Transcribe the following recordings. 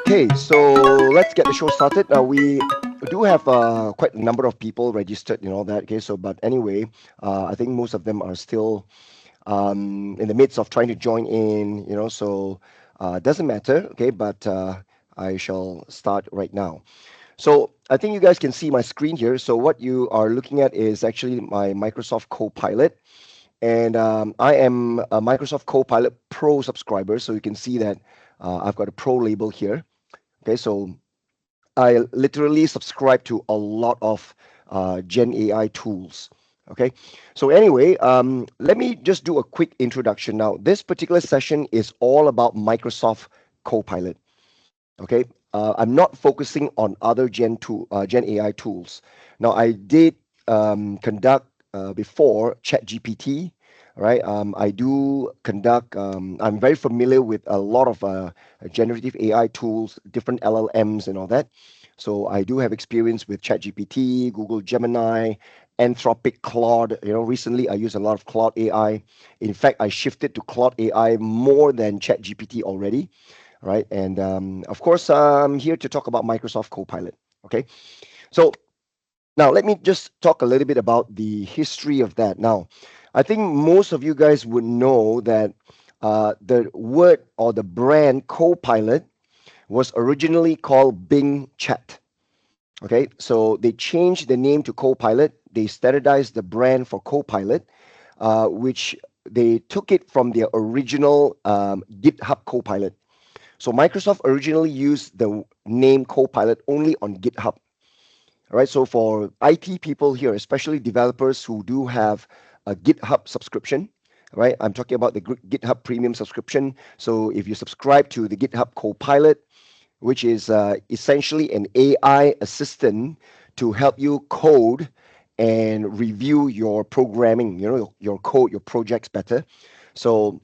Okay, so let's get the show started. We do have quite a number of people registered and all that. Okay, so but anyway, I think most of them are still in the midst of trying to join in. So doesn't matter. Okay, but I shall start right now. So I think you guys can see my screen here. So what you are looking at is actually my Microsoft Copilot, and I am a Microsoft Copilot Pro subscriber. So you can see that I've got a Pro label here. Okay, so I literally subscribe to a lot of Gen AI tools. Okay, so anyway, let me just do a quick introduction now. This particular session is all about Microsoft Copilot. Okay, I'm not focusing on other Gen AI tools. Now, I did conduct before ChatGPT. Right, I do conduct. I'm very familiar with a lot of generative AI tools, different LLMs, and all that. So I do have experience with ChatGPT, Google Gemini, Anthropic Claude. Recently I use a lot of Claude AI. In fact, I shifted to Claude AI more than ChatGPT already, right? And of course, I'm here to talk about Microsoft Copilot. Okay, so now let me just talk a little bit about the history of that. Now, I think most of you guys would know that the word or the brand Copilot was originally called Bing Chat. Okay, so they changed the name to Copilot. They standardized the brand for Copilot, which they took it from their original GitHub Copilot. So Microsoft originally used the name Copilot only on GitHub. All right, so for IT people here, especially developers who do have a GitHub subscription, right? I'm talking about the GitHub Premium subscription. So if you subscribe to the GitHub Copilot, which is essentially an AI assistant to help you code and review your programming, your code, your projects better. So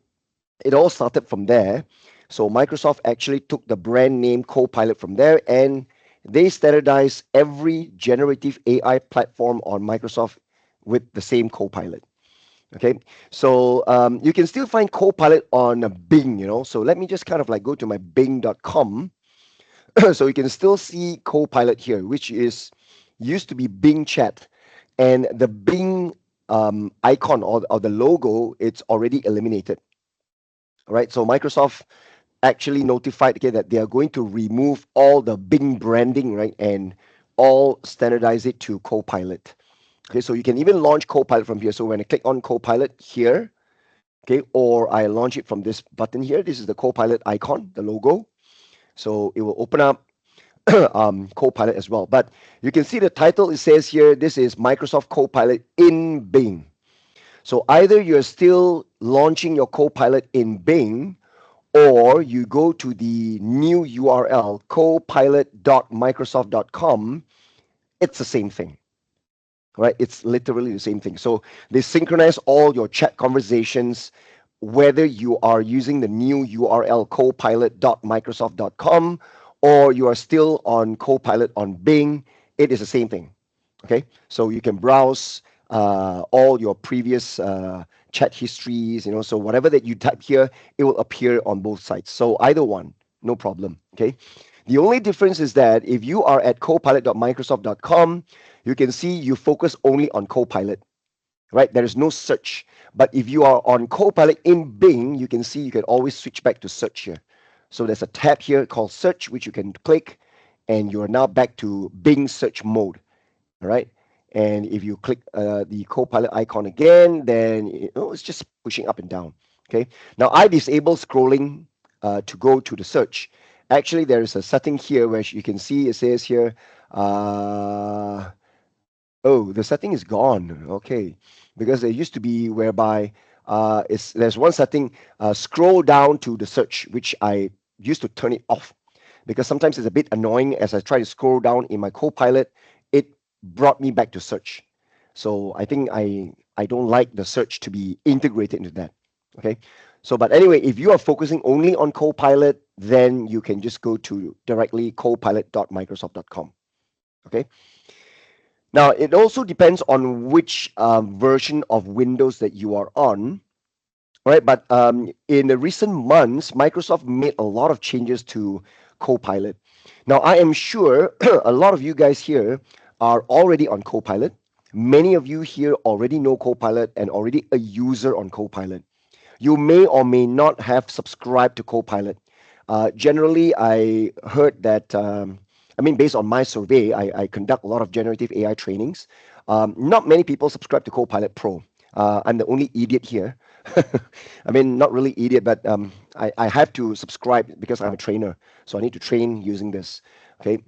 it all started from there. So Microsoft actually took the brand name Copilot from there, and they standardized every generative AI platform on Microsoft with the same Copilot. Okay, so you can still find Copilot on Bing, So let me just kind of like go to my bing.com. So you can still see Copilot here, which is used to be Bing Chat, and the Bing icon or the logo, it's already eliminated. All right, so Microsoft actually notified, okay, that they are going to remove all the Bing branding, right, and all standardize it to Copilot. Okay, so you can even launch Copilot from here. So when I click on Copilot here, okay, or I launch it from this button here, this is the Copilot icon, the logo. So it will open up Copilot as well. But you can see the title, it says here, this is Microsoft Copilot in Bing. So either you're still launching your Copilot in Bing, or you go to the new URL, copilot.microsoft.com. It's the same thing, right? It's literally the same thing. So they synchronize all your chat conversations, whether you are using the new URL, copilot.microsoft.com, or you are still on Copilot on Bing. It is the same thing. Okay, so you can browse all your previous chat histories, so whatever that you type here, it will appear on both sites. So either one, no problem. Okay, the only difference is that if you are at copilot.microsoft.com, you can see you focus only on Copilot, right? There is no search. But if you are on Copilot in Bing, you can see you can always switch back to search here. So there's a tab here called search, which you can click, and you are now back to Bing search mode. All right. And if you click the Copilot icon again, then it's just pushing up and down. Okay. Now I disable scrolling to go to the search. Actually, there is a setting here where you can see it says here, oh, the setting is gone. Okay. Because there used to be whereby there's one setting, scroll down to the search, which I used to turn it off because sometimes it's a bit annoying as I try to scroll down in my Copilot. It brought me back to search. So I think I don't like the search to be integrated into that. Okay. So, but anyway, if you are focusing only on Copilot, then you can just go to directly copilot.microsoft.com. Okay. Now, it also depends on which version of Windows that you are on, right? But in the recent months, Microsoft made a lot of changes to Copilot. Now, I am sure a lot of you guys here are already on Copilot. Many of you here already know Copilot and already a user on Copilot. You may or may not have subscribed to Copilot. Generally, I heard that, I mean, based on my survey, I conduct a lot of generative AI trainings. Not many people subscribe to Copilot Pro. I'm the only idiot here. I mean, not really idiot, but I have to subscribe because I'm a trainer. So I need to train using this. Okay.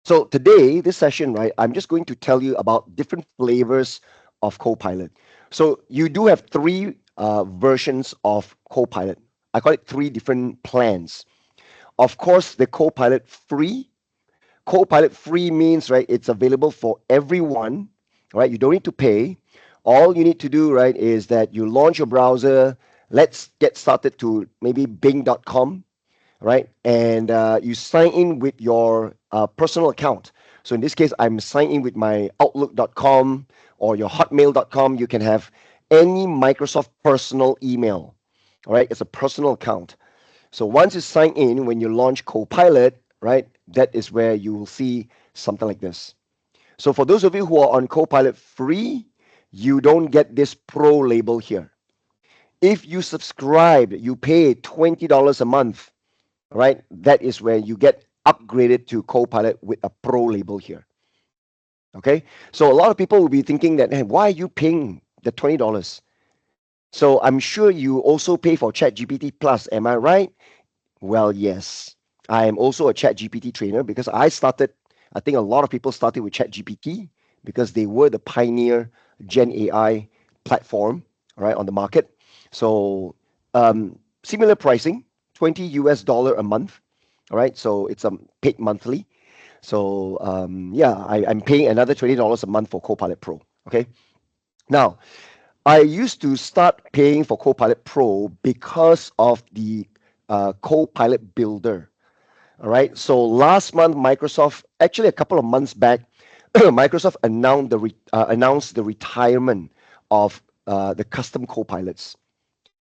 So today, this session, right, I'm just going to tell you about different flavors of Copilot. So you do have three versions of Copilot. I call it three different plans. Of course, the Copilot free. Copilot free means, right, it's available for everyone, right? You don't need to pay. All you need to do, right, is that you launch your browser. Let's get started to maybe bing.com, right? And you sign in with your personal account. So in this case, I'm signing in with my outlook.com or your hotmail.com. You can have any Microsoft personal email, all right? It's a personal account. So once you sign in, when you launch Copilot, right, that is where you will see something like this. So for those of you who are on Copilot free, you don't get this pro label here. If you subscribe, you pay $20 a month, right? That is where you get upgraded to Copilot with a pro label here. Okay. So a lot of people will be thinking that, hey, why are you paying the $20? So I'm sure you also pay for ChatGPT Plus. Am I right? Well, yes. I am also a ChatGPT trainer because I think a lot of people started with ChatGPT because they were the pioneer Gen AI platform, right, on the market. So similar pricing, 20 US dollar a month. All right. So it's paid monthly. So yeah, I'm paying another $20 a month for Copilot Pro. Okay. Now, I used to start paying for Copilot Pro because of the Copilot Builder. All right. So last month, Microsoft, actually a couple of months back, Microsoft announced the retirement of the custom Copilots.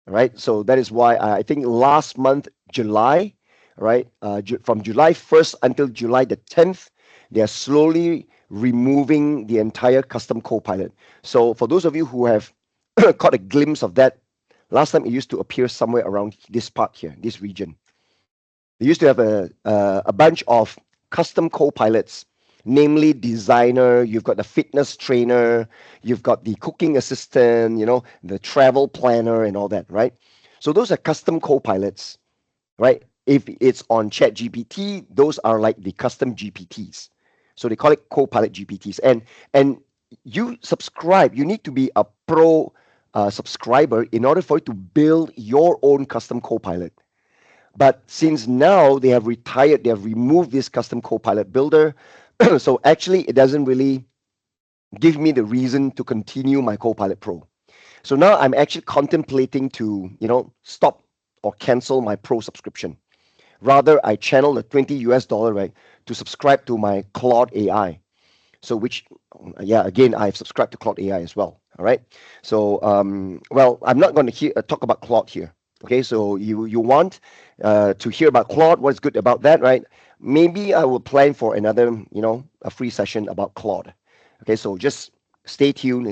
Right? So that is why I think last month, July, right, from July 1st until July the 10th, they are slowly removing the entire custom Copilot. So for those of you who have caught a glimpse of that, last time it used to appear somewhere around this part here, this region. They used to have a bunch of custom co-pilots, namely designer. You've got the fitness trainer, you've got the cooking assistant, the travel planner, and all that, right? So those are custom co-pilots, right? If it's on ChatGPT, those are like the custom GPTs. So they call it Copilot GPTs. And you subscribe. You need to be a pro subscriber in order for you to build your own custom Copilot. But since now they have retired, they have removed this custom Copilot builder. So actually, it doesn't really give me the reason to continue my Copilot Pro. So now I'm actually contemplating to, stop or cancel my Pro subscription. Rather, I channel the 20 US dollar, right, to subscribe to my Claude AI. So which, yeah, again, I've subscribed to Claude AI as well. All right. So, well, I'm not going to talk about Claude here. Okay. So you want to hear about Claude? What's good about that, right? Maybe I will plan for another, a free session about Claude. Okay. So just stay tuned.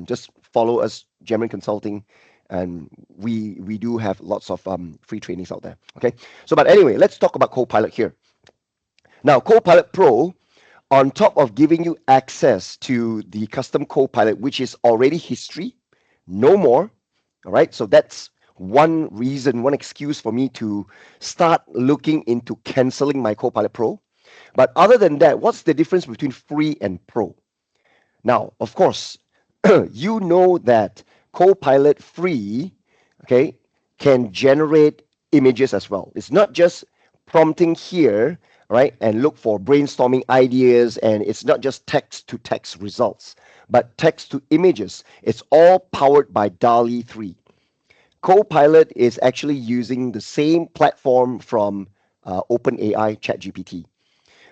Just follow us, German Consulting, and we do have lots of free trainings out there. Okay. So, but anyway, let's talk about Copilot here. Now, Copilot Pro, on top of giving you access to the custom Copilot, which is already history, no more. All right. So that's one reason, one excuse for me to start looking into canceling my Copilot Pro. But other than that, what's the difference between free and pro? Now, of course, you know that Copilot free, okay, can generate images as well. It's not just prompting here. right? And look for brainstorming ideas. And it's not just text to text results, but text to images. It's all powered by DALI 3. Copilot is actually using the same platform from OpenAI ChatGPT.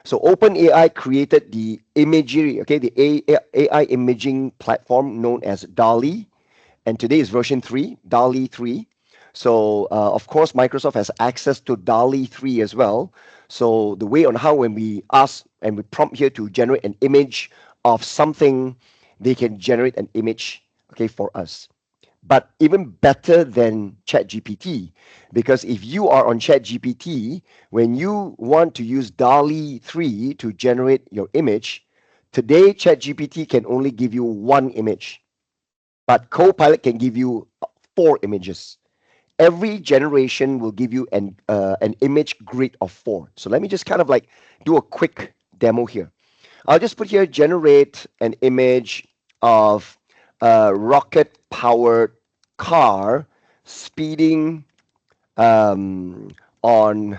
So OpenAI created the imagery, okay, the AI imaging platform known as DALI, and today is version 3, DALI 3. So of course, Microsoft has access to DALI 3 as well. So the way on how when we ask and we prompt here to generate an image of something, they can generate an image, okay, for us. But even better than ChatGPT, because if you are on ChatGPT, when you want to use DALI 3 to generate your image, today ChatGPT can only give you one image, but Copilot can give you four images. Every generation will give you an image grid of four. So let me just kind of like do a quick demo here. I'll just put here generate an image of a rocket powered car speeding um, on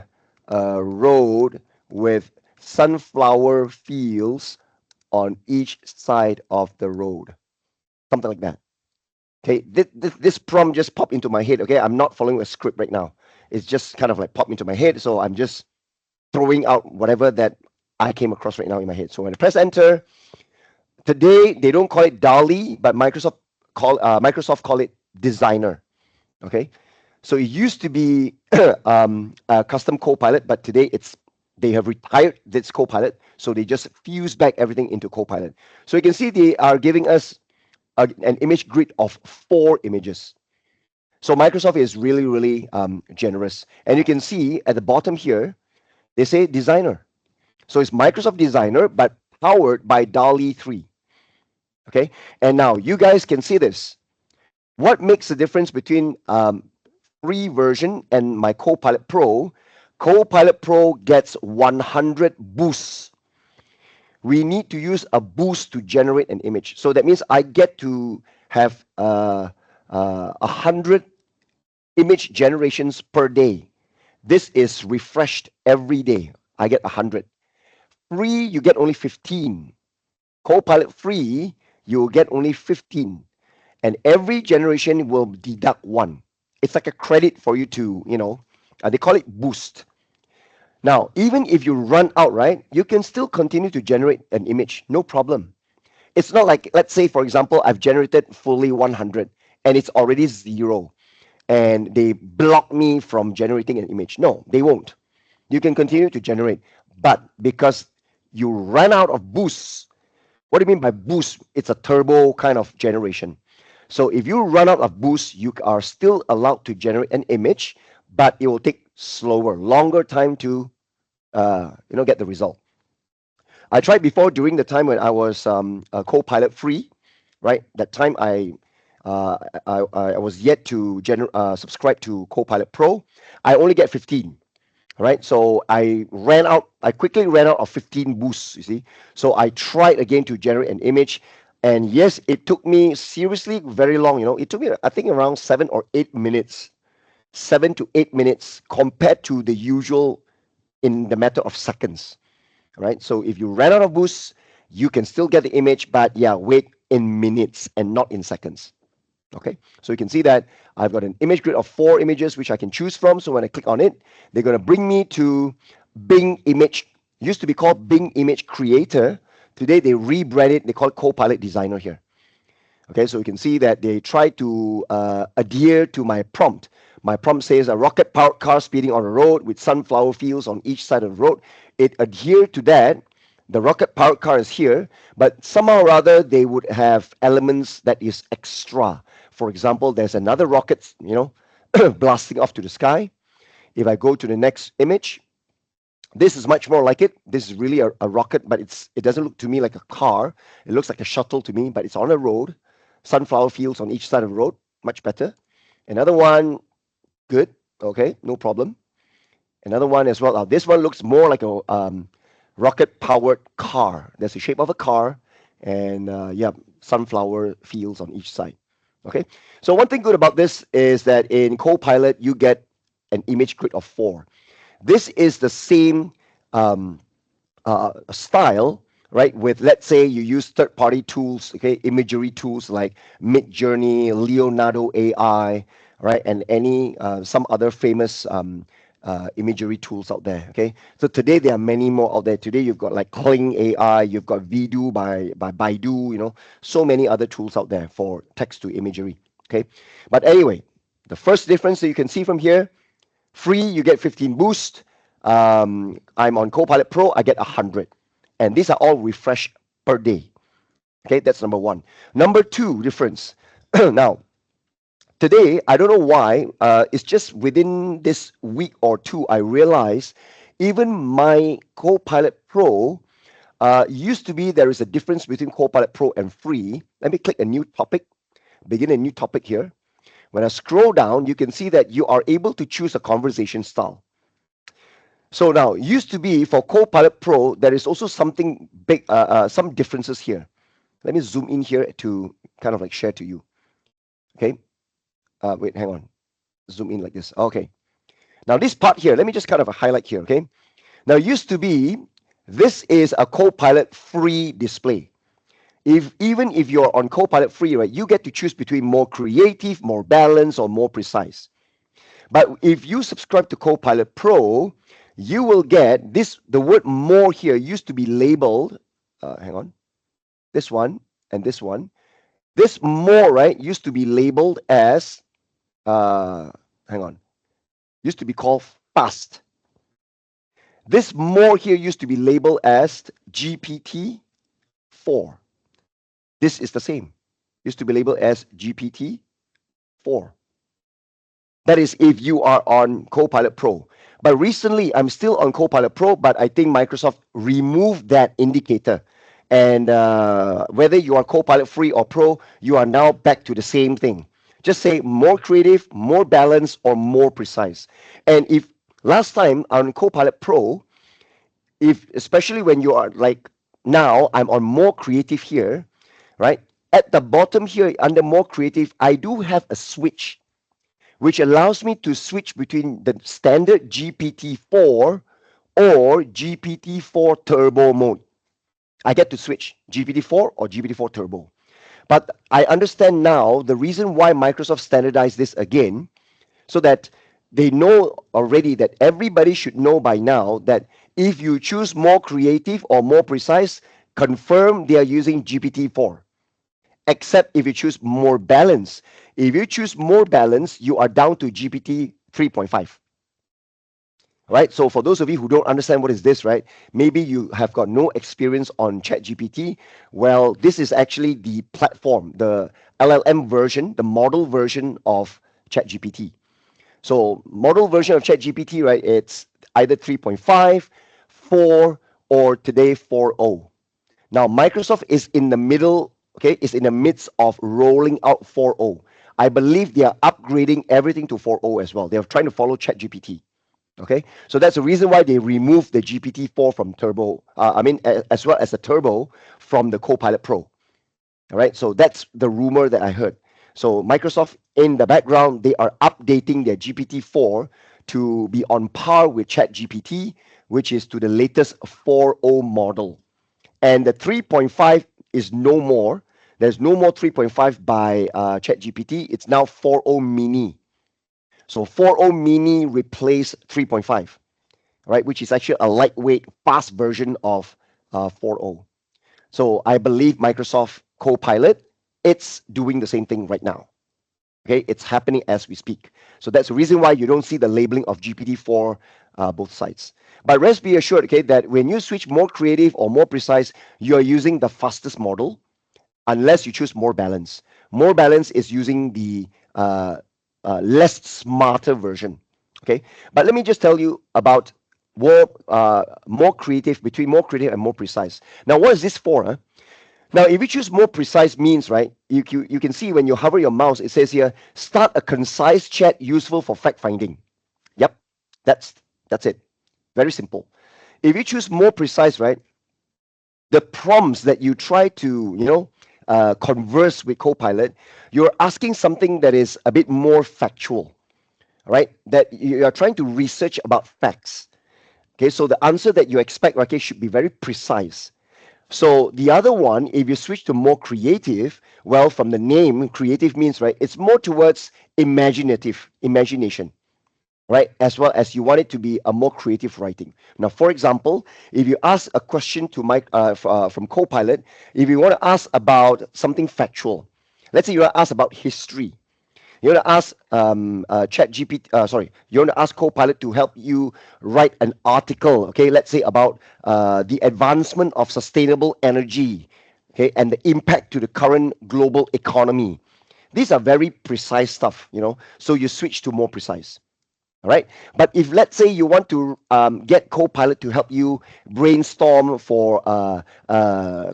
a road with sunflower fields on each side of the road. Something like that. Okay, this prompt just popped into my head. Okay, I'm not following a script right now. It's just kind of like popped into my head. So I'm just throwing out whatever that I came across right now in my head. So when I press enter, today they don't call it DALI, but Microsoft call it Designer. Okay, so it used to be a custom Copilot, but today they have retired this Copilot, so they just fuse back everything into Copilot. So you can see they are giving us an image grid of four images. So Microsoft is really, really generous. And you can see at the bottom here, they say Designer. So it's Microsoft Designer, but powered by DALI 3. Okay. And now you guys can see this. What makes the difference between free version and my Copilot Pro? Copilot Pro gets 100 boosts. We need to use a boost to generate an image. So that means I get to have 100 image generations per day. This is refreshed every day. I get 100. Free, you get only 15. Copilot free, you will get only 15. And every generation will deduct one. It's like a credit for you to, they call it boost. Now, even if you run out, right, you can still continue to generate an image, no problem. It's not like, let's say, for example, I've generated fully 100 and it's already zero and they block me from generating an image. No, they won't. You can continue to generate. But because you run out of boosts, what do you mean by boost? It's a turbo kind of generation. So if you run out of boost, you are still allowed to generate an image, but it will take slower, longer time to get the result. I tried before during the time when I was Copilot free, right? That time I was yet to subscribe to Copilot Pro. I only get 15. Right, so I quickly ran out of 15 boosts, you see. So I tried again to generate an image, and yes, it took me seriously very long. It took me, I think, around 7 or 8 minutes, 7 to 8 minutes compared to the usual in the matter of seconds. Right, so if you ran out of boosts, you can still get the image, but yeah, wait in minutes and not in seconds. Okay, so you can see that I've got an image grid of four images which I can choose from. So when I click on it, they're going to bring me to Bing Image. It used to be called Bing Image Creator. Today they rebrand it. They call it Copilot Designer here. Okay, so you can see that they try to adhere to my prompt. My prompt says a rocket-powered car speeding on a road with sunflower fields on each side of the road. It adhered to that. The rocket-powered car is here, but somehow or other they would have elements that is extra. For example, there's another rocket, blasting off to the sky. If I go to the next image, this is much more like it. This is really a rocket, but it doesn't look to me like a car. It looks like a shuttle to me, but it's on a road. Sunflower fields on each side of the road, much better. Another one, good, okay, no problem. Another one as well. This one looks more like a rocket-powered car. There's the shape of a car, and yeah, sunflower fields on each side. Okay, so one thing good about this is that in Copilot you get an image grid of four. This is the same um, style, right? With, let's say you use third-party tools, okay, imagery tools like Midjourney, Leonardo AI, right, and any some other famous imagery tools out there. Okay, so today there are many more out there. Today you've got like Kling AI, you've got Vidu by Baidu, so many other tools out there for text to imagery. Okay, but anyway, the first difference that you can see from here: free, you get 15 boost. I'm on Copilot Pro, I get 100. And these are all refresh per day. Okay, that's number one. Number two difference. Now, today, I don't know why, it's just within this week or two, I realized even my Copilot Pro used to be there is a difference between Copilot Pro and free. Let me click a new topic, begin a new topic here. When I scroll down, you can see that you are able to choose a conversation style. So now, used to be for Copilot Pro, there is also something big, some differences here. Let me zoom in here to kind of like share to you. Okay. Wait, hang on. Zoom in like this. Okay. Now this part here, let me just kind of highlight here. Okay. Now, used to be, this is a Copilot free display. Even if you're on Copilot free, right, you get to choose between more creative, more balanced, or more precise. But if you subscribe to Copilot Pro, you will get this. The word more here used to be labeled, hang on, this one and this one. This more, right, used to be labeled as, hang on, used to be called fast. This more here used to be labeled as GPT-4. This is the same. Used to be labeled as GPT-4. That is if you are on Copilot Pro. But recently, I'm still on Copilot Pro, but I think Microsoft removed that indicator. And whether you are Copilot free or Pro, you are now back to the same thing. Just say more creative, more balanced, or more precise. And if last time on Copilot Pro, if especially when you are like now, I'm on more creative here, right? At the bottom here, under more creative, I do have a switch which allows me to switch between the standard GPT-4 or GPT-4 Turbo mode. I get to switch GPT-4 or GPT-4 Turbo. But I understand now the reason why Microsoft standardized this again, so that they know already that everybody should know by now that if you choose more creative or more precise, confirm they are using GPT-4. Except if you choose more balance. If you choose more balance, you are down to GPT 3.5. Right? So for those of you who don't understand what is this, right? Maybe you have got no experience on ChatGPT. Well, this is actually the platform, the LLM version, the model version of ChatGPT. So model version of ChatGPT, right? It's either 3.5, 4, or today 4.0. Now, Microsoft is in the middle, okay, is in the midst of rolling out 4.0. I believe they are upgrading everything to 4.0 as well. They're trying to follow ChatGPT. Okay, so that's the reason why they removed the GPT-4 from Turbo. As well as the Turbo from the Copilot Pro. All right, so that's the rumor that I heard. So Microsoft, in the background, they are updating their GPT-4 to be on par with ChatGPT, which is to the latest 4.0 model. And the 3.5 is no more. There's no more 3.5 by ChatGPT. It's now 4.0 mini. So 4.0 mini replaced 3.5, right? Which is actually a lightweight, fast version of 4.0. So I believe Microsoft Copilot, it's doing the same thing right now. Okay, it's happening as we speak. So that's the reason why you don't see the labeling of GPT-4 both sides. But rest be assured, okay, that when you switch more creative or more precise, you are using the fastest model, unless you choose more balance. More balance is using the less smarter version. Okay, but let me just tell you about more creative, between more creative and more precise. Now, what is this for? Huh? Now, if you choose more precise means, right, you can see when you hover your mouse, it says here, start a concise chat useful for fact finding. Yep, that's it. Very simple. If you choose more precise, right, the prompts that you try to, converse with Copilot, you're asking something that is a bit more factual, right? That you are trying to research about facts. Okay, so the answer that you expect, okay, should be very precise. So the other one, if you switch to more creative, well, from the name, creative means, right, it's more towards imagination, right? As well as you want it to be a more creative writing. Now, for example, if you ask a question to Mike from Copilot, if you want to ask about something factual, let's say you want to ask about history, you want to ask Chat GPT, sorry, you want to ask Copilot to help you write an article, okay, let's say about the advancement of sustainable energy, okay, and the impact to the current global economy. These are very precise stuff, so you switch to more precise. All right. But if let's say you want to get Copilot to help you brainstorm for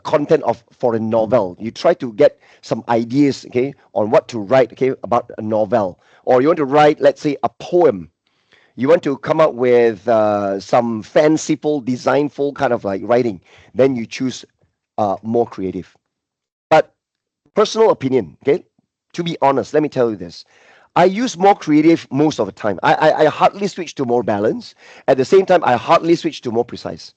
content of for a novel, you try to get some ideas, okay, on what to write, okay, about a novel, or you want to write, let's say, a poem. You want to come up with some fanciful, designful kind of like writing. Then you choose more creative. But personal opinion, okay? To be honest, let me tell you this. I use more creative most of the time. I hardly switch to more balance. At the same time, I hardly switch to more precise.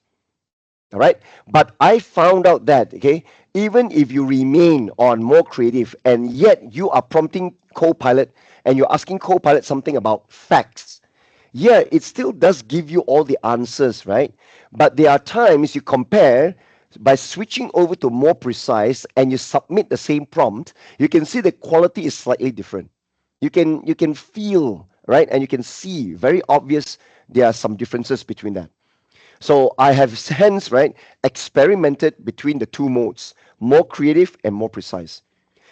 All right. But I found out that, okay, even if you remain on more creative and yet you are prompting Copilot and you're asking Copilot something about facts, yeah, it still does give you all the answers, right? But there are times you compare by switching over to more precise and you submit the same prompt, you can see the quality is slightly different. You can feel, right, and you can see very obvious there are some differences between that. So I have hence, right, experimented between the two modes, more creative and more precise.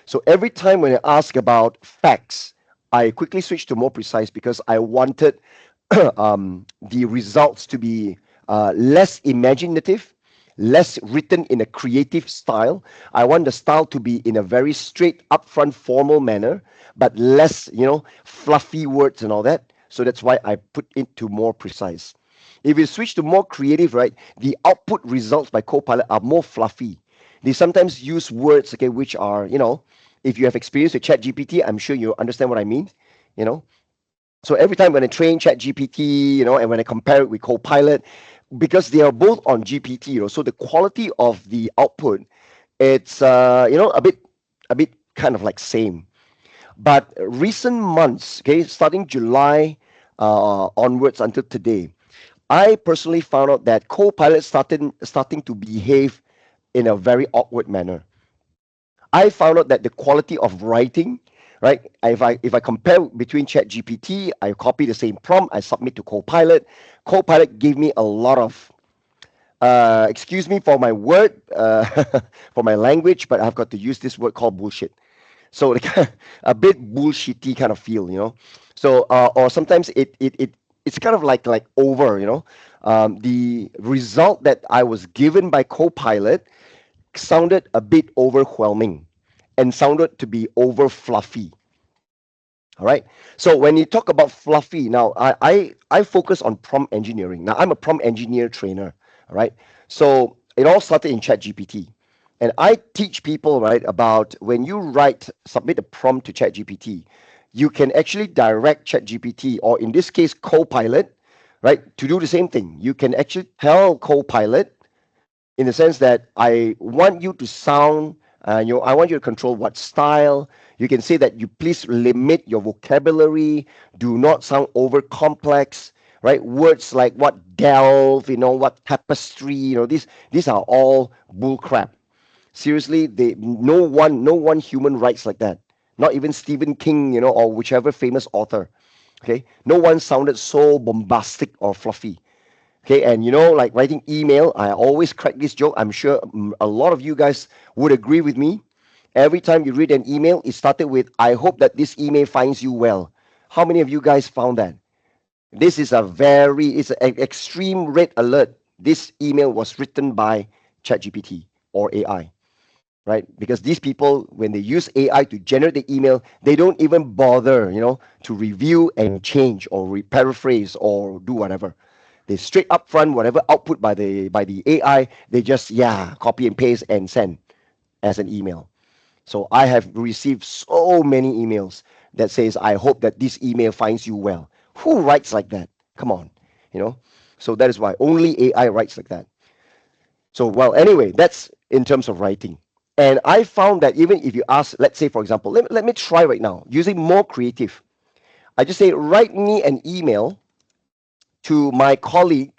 So every time when I ask about facts, I quickly switch to more precise because I wanted the results to be less imaginative, less written in a creative style. I want the style to be in a very straight, upfront, formal manner, but less, fluffy words and all that. So that's why I put it to more precise. If you switch to more creative, right, the output results by Copilot are more fluffy. They sometimes use words, okay, which are, if you have experience with ChatGPT, I'm sure you understand what I mean, you know. So every time when I train ChatGPT, and when I compare it with Copilot, because they are both on GPT, so the quality of the output, it's a bit kind of like same. But recent months, okay, starting July onwards until today, I personally found out that Copilot starting to behave in a very awkward manner. I found out that the quality of writing, right? If I compare between ChatGPT, I copy the same prompt, I submit to Copilot. Copilot gave me a lot of excuse me for my word, for my language, but I've got to use this word called bullshit. So like a bit bullshitty kind of feel, So or sometimes it's kind of like over, the result that I was given by Copilot sounded a bit overwhelming and sounded to be over fluffy. All right. So when you talk about fluffy, now I focus on prompt engineering. Now I'm a prompt engineer trainer. All right. So it all started in ChatGPT. And I teach people, right, about when you submit a prompt to ChatGPT, you can actually direct ChatGPT, or in this case, Copilot, right, to do the same thing. You can actually tell Copilot in the sense that I want you to sound, I want you to control what style. You can say that you please limit your vocabulary, do not sound over complex, right? Words like what delve, what tapestry, these are all bull crap. Seriously, no one human writes like that. Not even Stephen King, or whichever famous author. Okay, no one sounded so bombastic or fluffy. Okay, and like writing email, I always crack this joke. I'm sure a lot of you guys would agree with me. Every time you read an email, it started with, I hope that this email finds you well. How many of you guys found that? It's an extreme red alert. This email was written by ChatGPT or AI, right? Because these people, when they use AI to generate the email, they don't even bother, to review and change or paraphrase or do whatever. They straight up front whatever output by the AI, they just copy and paste and send as an email. So I have received so many emails that says, I hope that this email finds you well. Who writes like that? Come on, you know. So that is why only AI writes like that. So, well, anyway, that's in terms of writing. And I found that even if you ask, let's say, for example, let me try right now using more creative. I just say, write me an email to my colleague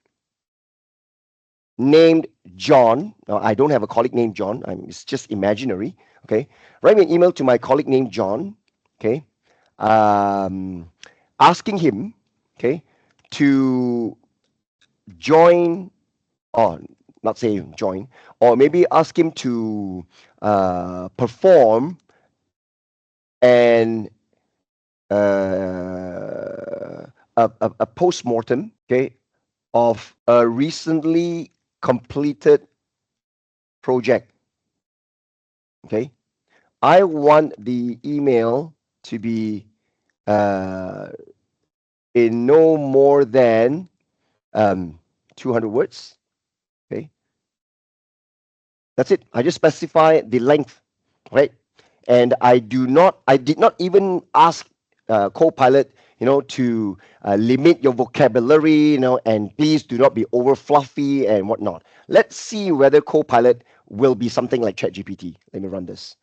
named John. Now, I don't have a colleague named John. It's just imaginary. Okay. Write me an email to my colleague named John. Okay. Um, Asking him, okay, to join, or not say join, or maybe ask him to perform an a post-mortem, okay, of a recently completed project. Okay, I want the email to be uh, in no more than 200 words. Okay, that's it. I just specify the length, right? And I did not even ask Copilot, to limit your vocabulary, and please do not be over fluffy and whatnot. Let's see whether Copilot will be something like ChatGPT. Let me run this.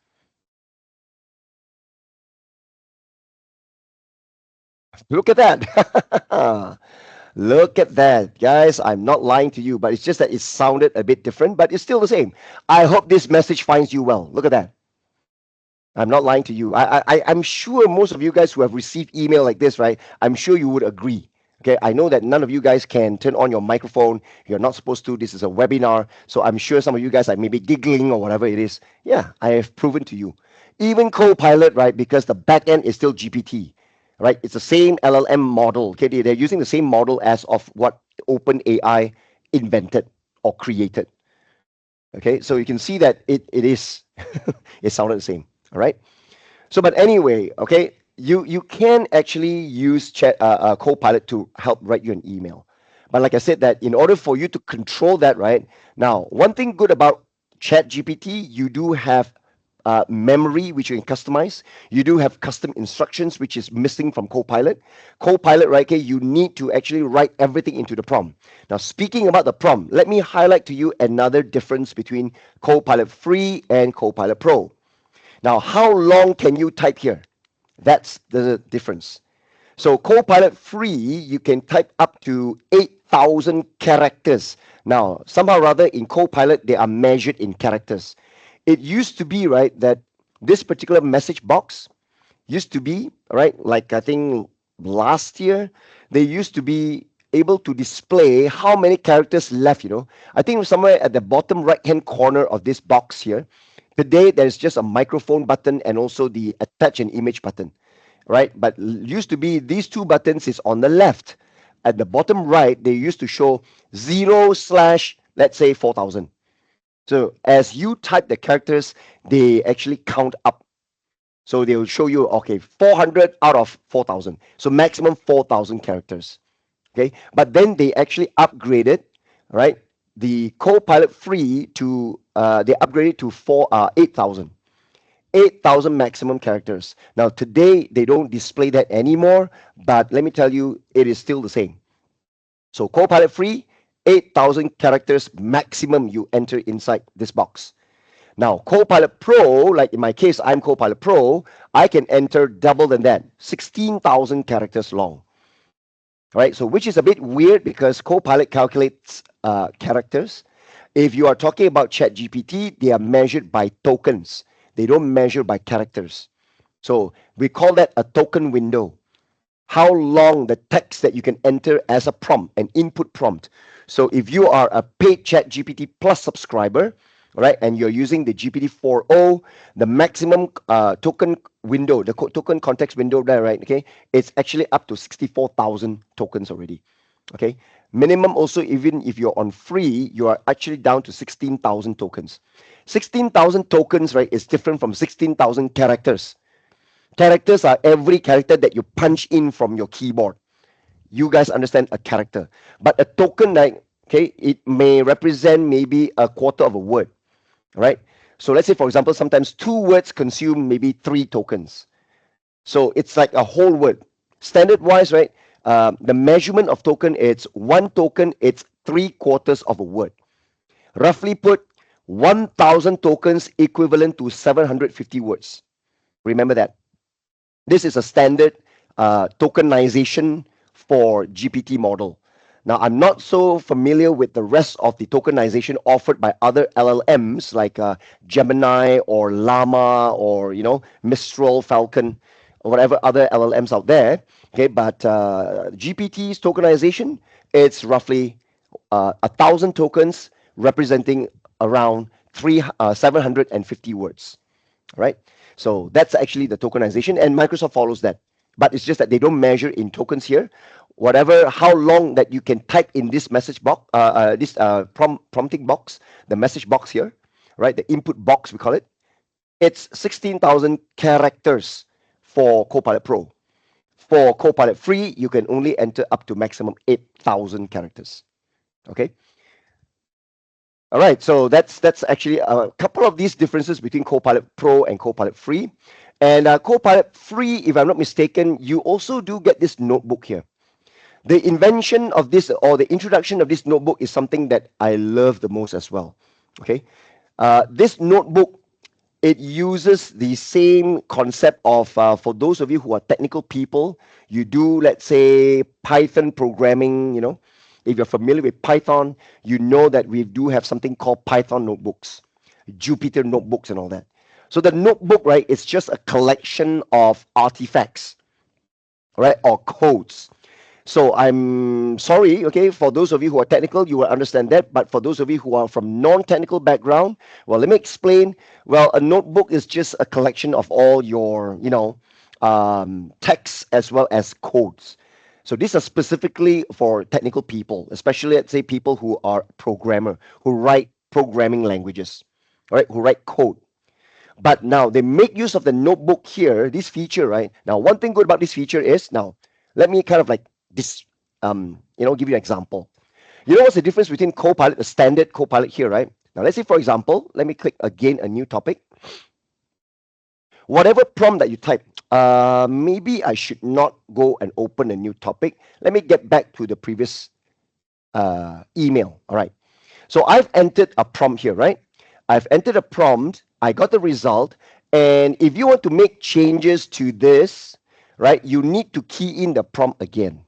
Look at that. Look at that, guys. I'm not lying to you, but it's just that it sounded a bit different, but it's still the same. I hope this message finds you well. Look at that. I'm not lying to you. I'm sure most of you guys who have received email like this, right? I'm sure you would agree. Okay, I know that none of you guys can turn on your microphone. You're not supposed to. This is a webinar. So I'm sure some of you guys are maybe giggling or whatever it is. Yeah, I have proven to you. Even Copilot, right? Because the back end is still GPT, right? It's the same LLM model. Okay, they're using the same model as of what OpenAI invented or created. Okay, so you can see that it is, it sounded the same. All right. So, but anyway, okay, you can actually use Copilot to help write you an email. But like I said, that in order for you to control that, right now, one thing good about ChatGPT, you do have memory which you can customize. You do have custom instructions which is missing from Copilot. Copilot, right? Okay, you need to actually write everything into the prompt. Now, speaking about the prompt, let me highlight to you another difference between Copilot Free and Copilot Pro. Now, how long can you type here? That's the difference. So Copilot Free, you can type up to 8,000 characters. Now, somehow or other in Copilot, they are measured in characters. It used to be, right, that this particular message box used to be, right, like I think last year, they used to be able to display how many characters left. I think somewhere at the bottom right hand corner of this box here, today there's just a microphone button and also the attach an image button, right? But used to be these two buttons is on the left. At the bottom right, they used to show 0/ let's say 4,000. So as you type the characters, they actually count up. So they will show you, okay, 400 out of 4,000. So maximum 4,000 characters. Okay, but then they actually upgraded, right? The Copilot Free to they upgraded to 8,000 maximum characters. Now today they don't display that anymore, but let me tell you, it is still the same. So Copilot Free, 8,000 characters maximum you enter inside this box. Now, Copilot Pro, like in my case, I'm Copilot Pro, I can enter double than that, 16,000 characters long. Right? So, which is a bit weird because Copilot calculates characters. If you are talking about ChatGPT, they are measured by tokens. They don't measure by characters. So, we call that a token window. How long the text that you can enter as a prompt, an input prompt. So if you are a paid ChatGPT Plus subscriber, right, and you're using the GPT 4.0, the maximum token window, the token context window there, right, okay, it's actually up to 64,000 tokens already, okay. Minimum also, even if you're on free, you are actually down to 16,000 tokens. 16,000 tokens, right, is different from 16,000 characters. Characters are every character that you punch in from your keyboard. You guys understand a character. But a token, like, okay, it may represent maybe a quarter of a word, right? So let's say, for example, sometimes 2 words consume maybe 3 tokens. So it's like a whole word. Standard wise, right? The measurement of token, it's one token, it's 3/4 of a word. Roughly put, 1,000 tokens equivalent to 750 words. Remember that. This is a standard tokenization for GPT model. Now, I'm not so familiar with the rest of the tokenization offered by other LLMs like Gemini or Llama or Mistral, Falcon, or whatever other LLMs out there. Okay, but GPT's tokenization, it's roughly 1,000 tokens representing around 750 words. Right? So that's actually the tokenization, and Microsoft follows that. But it's just that they don't measure in tokens here. Whatever, how long that you can type in this message box, this prompting box, the message box here, right? The input box, we call it. It's 16,000 characters for Copilot Pro. For Copilot Free, you can only enter up to maximum 8,000 characters. Okay. All right, so that's actually a couple of these differences between Copilot Pro and Copilot Free. And Copilot Free, if I'm not mistaken, you also do get this notebook here. The invention of this, or the introduction of this notebook, is something that I love the most as well. Okay, this notebook, it uses the same concept of, for those of you who are technical people, you do, let's say, Python programming, if you're familiar with Python, you know that we do have something called Python notebooks, Jupyter notebooks and all that. So the notebook, right, it's just a collection of artifacts, right, or codes. So I'm sorry, okay, for those of you who are technical, you will understand that. But for those of you who are from non-technical background, well, let me explain. Well, a notebook is just a collection of all your, texts as well as codes. So these are specifically for technical people, especially, let's say, people who are programmer, who write programming languages, all right, who write code. But now they make use of the notebook here, this feature, right? Now, one thing good about this feature is, now, let me kind of like this, give you an example. You know what's the difference between Copilot, the standard Copilot here, right? Now, let's say, for example, let me click again a new topic. Whatever prompt that you type, maybe I should not go and open a new topic. Let me get back to the previous email. All right. So I've entered a prompt here, right? I've entered a prompt. I got the result. And if you want to make changes to this, right, you need to key in the prompt again.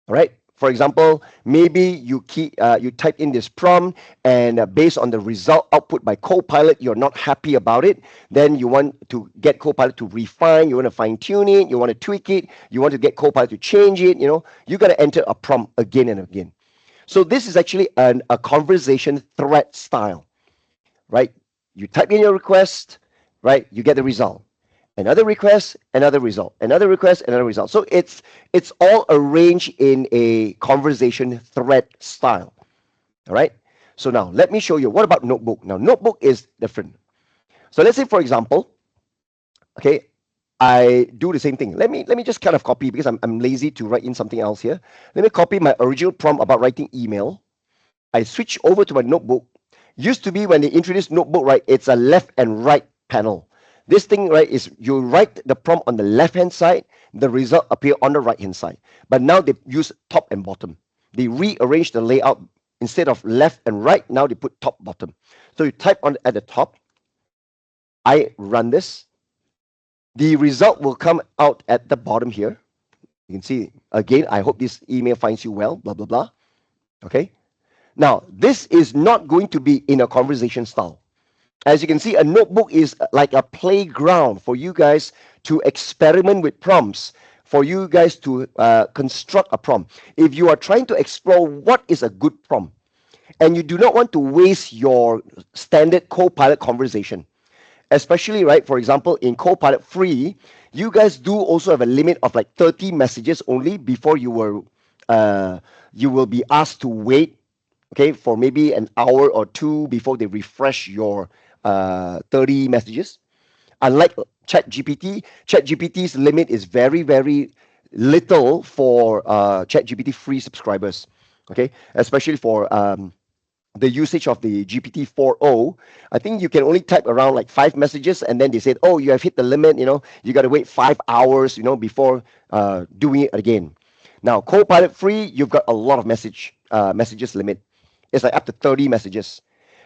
All right. For example, maybe you type in this prompt, and based on the result output by Copilot, you're not happy about it. Then you want to get Copilot to refine. You want to fine tune it. You want to tweak it. You want to get Copilot to change it. You got to enter a prompt again and again. So this is actually a conversation thread style, right? You type in your request, right? You get the result. Another request, another result, another request, another result. So it's all arranged in a conversation thread style. All right. So now let me show you. What about notebook? Now notebook is different. So let's say, for example, okay, I do the same thing. Let me just kind of copy, because I'm lazy to write in something else here. Let me copy my original prompt about writing email. I switch over to my notebook. Used to be, when they introduced notebook, right, it's a left and right panel. This thing, right, is you write the prompt on the left-hand side, the result appear on the right-hand side. But now they use top and bottom. They rearrange the layout. Instead of left and right, now they put top, bottom. So you type on at the top. I run this. The result will come out at the bottom here. You can see, again, I hope this email finds you well, blah, blah, blah. Okay. Now, this is not going to be in a conversation style. As you can see, a notebook is like a playground for you guys to experiment with prompts, for you guys to construct a prompt. If you are trying to explore what is a good prompt, and you do not want to waste your standard Copilot conversation, especially, right, for example, in Copilot Free, you guys do also have a limit of like 30 messages only before you will be asked to wait, okay, for maybe an hour or two before they refresh your 30 messages. Unlike ChatGPT's limit is very, very little for ChatGPT free subscribers, okay, especially for the usage of the GPT 4.0. I think you can only type around like 5 messages, and then they said, oh, you have hit the limit, you got to wait 5 hours, before doing it again. Now, Copilot free, you've got a lot of messages limit. It's like up to 30 messages.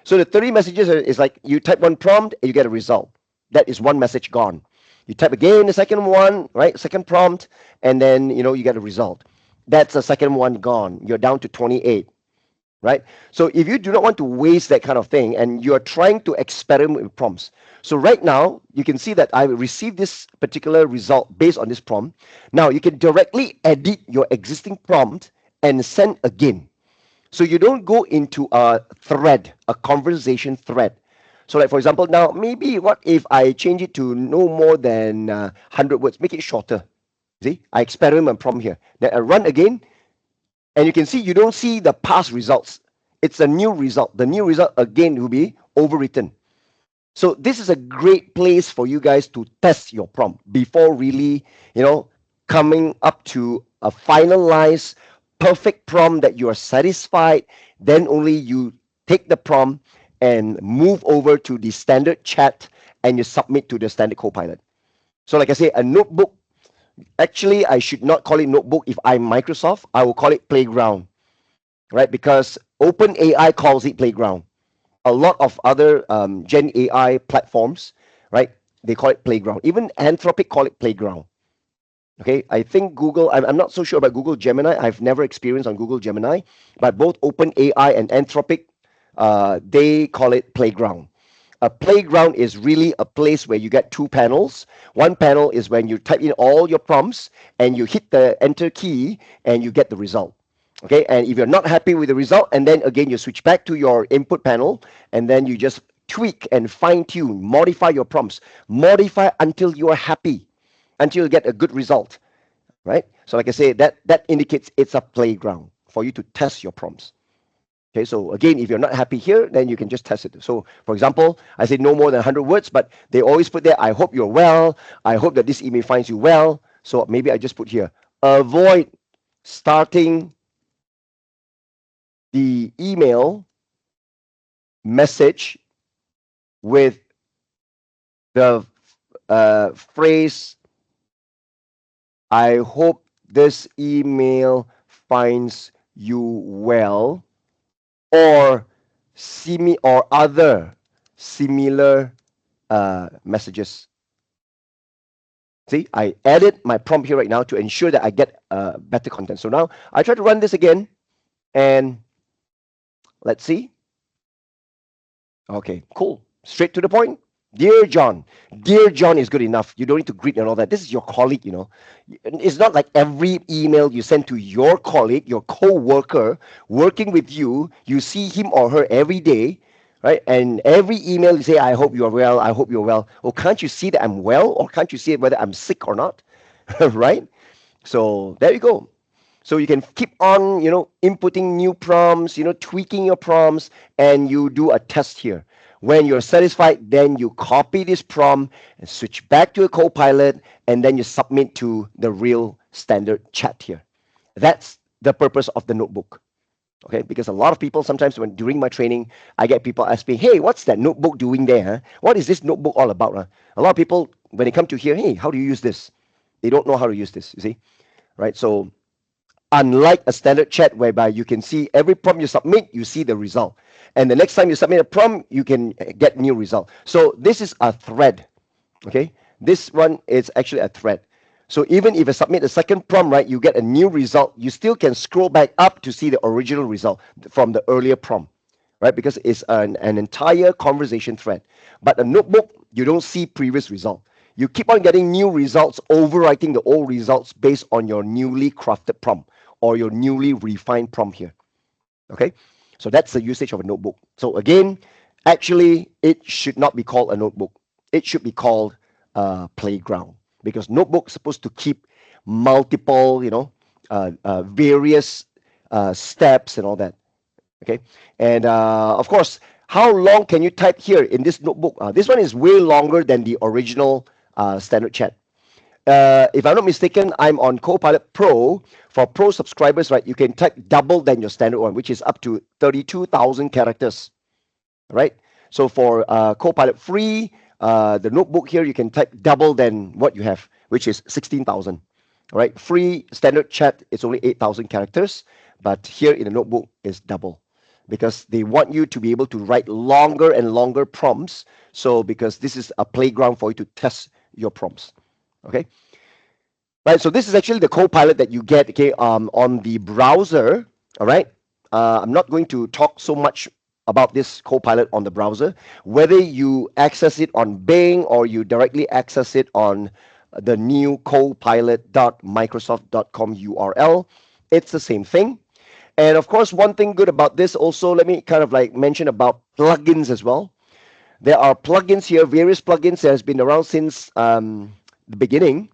So the 30 messages is like you type one prompt and you get a result. That is one message gone. You type again the second one, right? Second prompt, and then you get a result. That's the second one gone. You're down to 28, right? So if you do not want to waste that kind of thing and you're trying to experiment with prompts. So right now, you can see that I received this particular result based on this prompt. Now you can directly edit your existing prompt and send again. So you don't go into a thread, a conversation thread. So like for example, now maybe what if I change it to no more than 100 words, make it shorter. See, I experiment my prompt here. Then I run again, and you can see you don't see the past results. It's a new result. The new result again will be overwritten. So this is a great place for you guys to test your prompt before really, coming up to a finalized perfect prompt that you are satisfied. Then only you take the prompt and move over to the standard chat and you submit to the standard Copilot. So like I say, a notebook, actually I should not call it notebook. If I'm Microsoft, I will call it playground, right? Because OpenAI calls it playground. A lot of other Gen AI platforms, right? They call it playground. Even Anthropic call it playground. Okay, I think Google, I'm not so sure about Google Gemini. I've never experienced on Google Gemini, but both OpenAI and Anthropic, they call it playground. A playground is really a place where you get two panels. One panel is when you type in all your prompts and you hit the enter key and you get the result. Okay, and if you're not happy with the result, and then again you switch back to your input panel and then you just tweak and fine tune, modify your prompts, modify until you are happy, until you get a good result, right? So like I say, that indicates it's a playground for you to test your prompts. Okay, so again, if you're not happy here, then you can just test it. So for example, I say no more than 100 words, but they always put there, I hope you're well. I hope that this email finds you well. So maybe I just put here, avoid starting the email message with the phrase, I hope this email finds you well, or other similar messages. See, I added my prompt here right now to ensure that I get better content. So now I try to run this again, and let's see. Okay, cool. Straight to the point. Dear John. Dear John is good enough. You don't need to greet and all that. This is your colleague, It's not like every email you send to your colleague, your co-worker, working with you, you see him or her every day, right? And every email you say, I hope you're well, I hope you're well. Oh, can't you see that I'm well? Or can't you see whether I'm sick or not? Right? So there you go. So you can keep on, inputting new prompts, tweaking your prompts, and you do a test here. When you're satisfied, then you copy this prompt and switch back to a Copilot, and then you submit to the real standard chat here. That's the purpose of the notebook. Okay, because a lot of people sometimes when during my training, I get people ask me, hey, what's that notebook doing there? Huh? What is this notebook all about? Huh? A lot of people, when they come to here, hey, how do you use this? They don't know how to use this, you see, right? So unlike a standard chat whereby you can see every prompt you submit, you see the result. And the next time you submit a prompt, you can get new result. So this is a thread, okay? This one is actually a thread. So even if I submit a second prompt, right, you get a new result, you still can scroll back up to see the original result from the earlier prompt, right? Because it's an entire conversation thread. But a notebook, you don't see previous result. You keep on getting new results, overwriting the old results based on your newly crafted prompt or your newly refined prompt here. Okay, so that's the usage of a notebook. So again, actually, it should not be called a notebook. It should be called a playground, because notebook is supposed to keep multiple, various steps and all that. Okay, and of course, how long can you type here in this notebook? This one is way longer than the original standard chat. If I'm not mistaken, I'm on Copilot Pro. For Pro subscribers, right, you can type double than your standard one, which is up to 32,000 characters, right? So for Copilot Free, the notebook here, you can type double than what you have, which is 16,000. All right, free standard chat is only 8,000 characters, but here in the notebook is double because they want you to be able to write longer and longer prompts. So because this is a playground for you to test your prompts. Okay, right. So this is actually the Copilot that you get. Okay, on the browser. All right. I'm not going to talk so much about this Copilot on the browser. Whether you access it on Bing or you directly access it on the new copilot.microsoft.com URL, it's the same thing. And of course, one thing good about this also, let me kind of like mention about plugins as well. There are plugins here, various plugins that has been around since the beginning.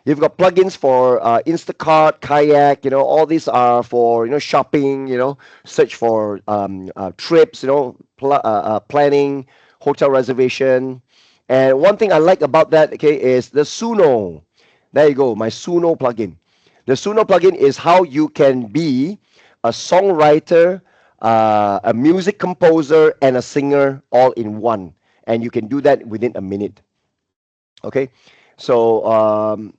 You've got plugins for Instacart, Kayak, all these are for, shopping, search for trips, planning, hotel reservation. And one thing I like about that, okay, is the Suno. There you go, my Suno plugin. The Suno plugin is how you can be a songwriter, a music composer, and a singer all in one. And you can do that within a minute. Okay, so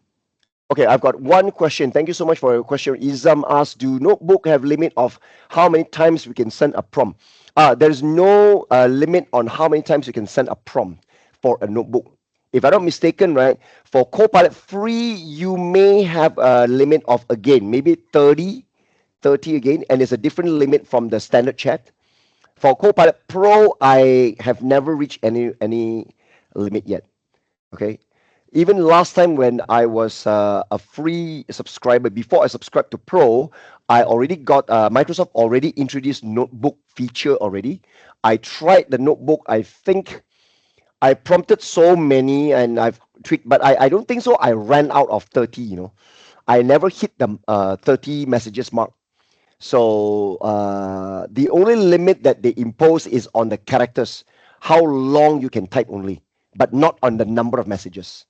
okay, I've got one question. Thank you so much for your question. Izam asked, do notebook have limit of how many times we can send a prompt? There's no limit on how many times you can send a prompt for a notebook. If I'm not mistaken, right, for Copilot free, you may have a limit of, again, maybe 30 again, and it's a different limit from the standard chat. For Copilot Pro, I have never reached any limit yet. Okay, even last time when I was a free subscriber, before I subscribed to Pro, I already got Microsoft already introduced notebook feature already. I tried the notebook. I think I prompted so many and I've tweaked, but I don't think so. I ran out of 30. I never hit the 30 messages mark. So the only limit that they impose is on the characters, how long you can type only, but not on the number of messages.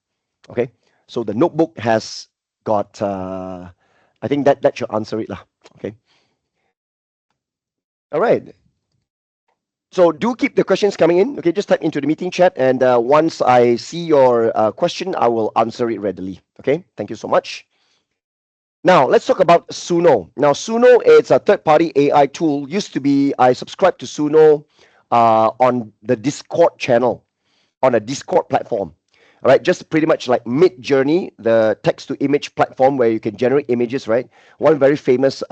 Okay, so the notebook has got. I think that should answer it lah. Okay. All right. So do keep the questions coming in. Okay, just type into the meeting chat, and once I see your question, I will answer it readily. Okay. Thank you so much. Now let's talk about Suno. Now Suno is a third-party AI tool. Used to be I subscribed to Suno on the Discord channel, on a Discord platform. All right, just pretty much like Mid Journey, the text to image platform where you can generate images, right? One very famous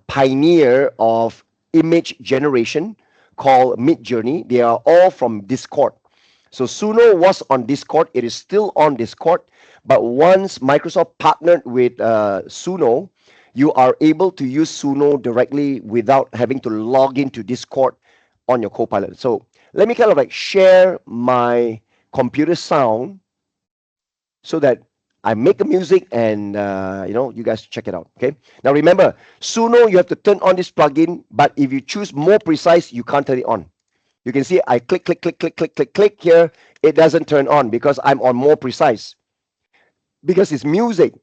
pioneer of image generation called Mid Journey. They are all from Discord. So Suno was on Discord. It is still on Discord. But once Microsoft partnered with Suno, you are able to use Suno directly without having to log into Discord on your Copilot. So let me kind of like share my computer sound so that I make the music and you guys check it out. Okay. Now remember, Suno, you have to turn on this plugin, but if you choose more precise, you can't turn it on. You can see I click, click, click, click, click, click, click here. It doesn't turn on because I'm on more precise. Because it's music,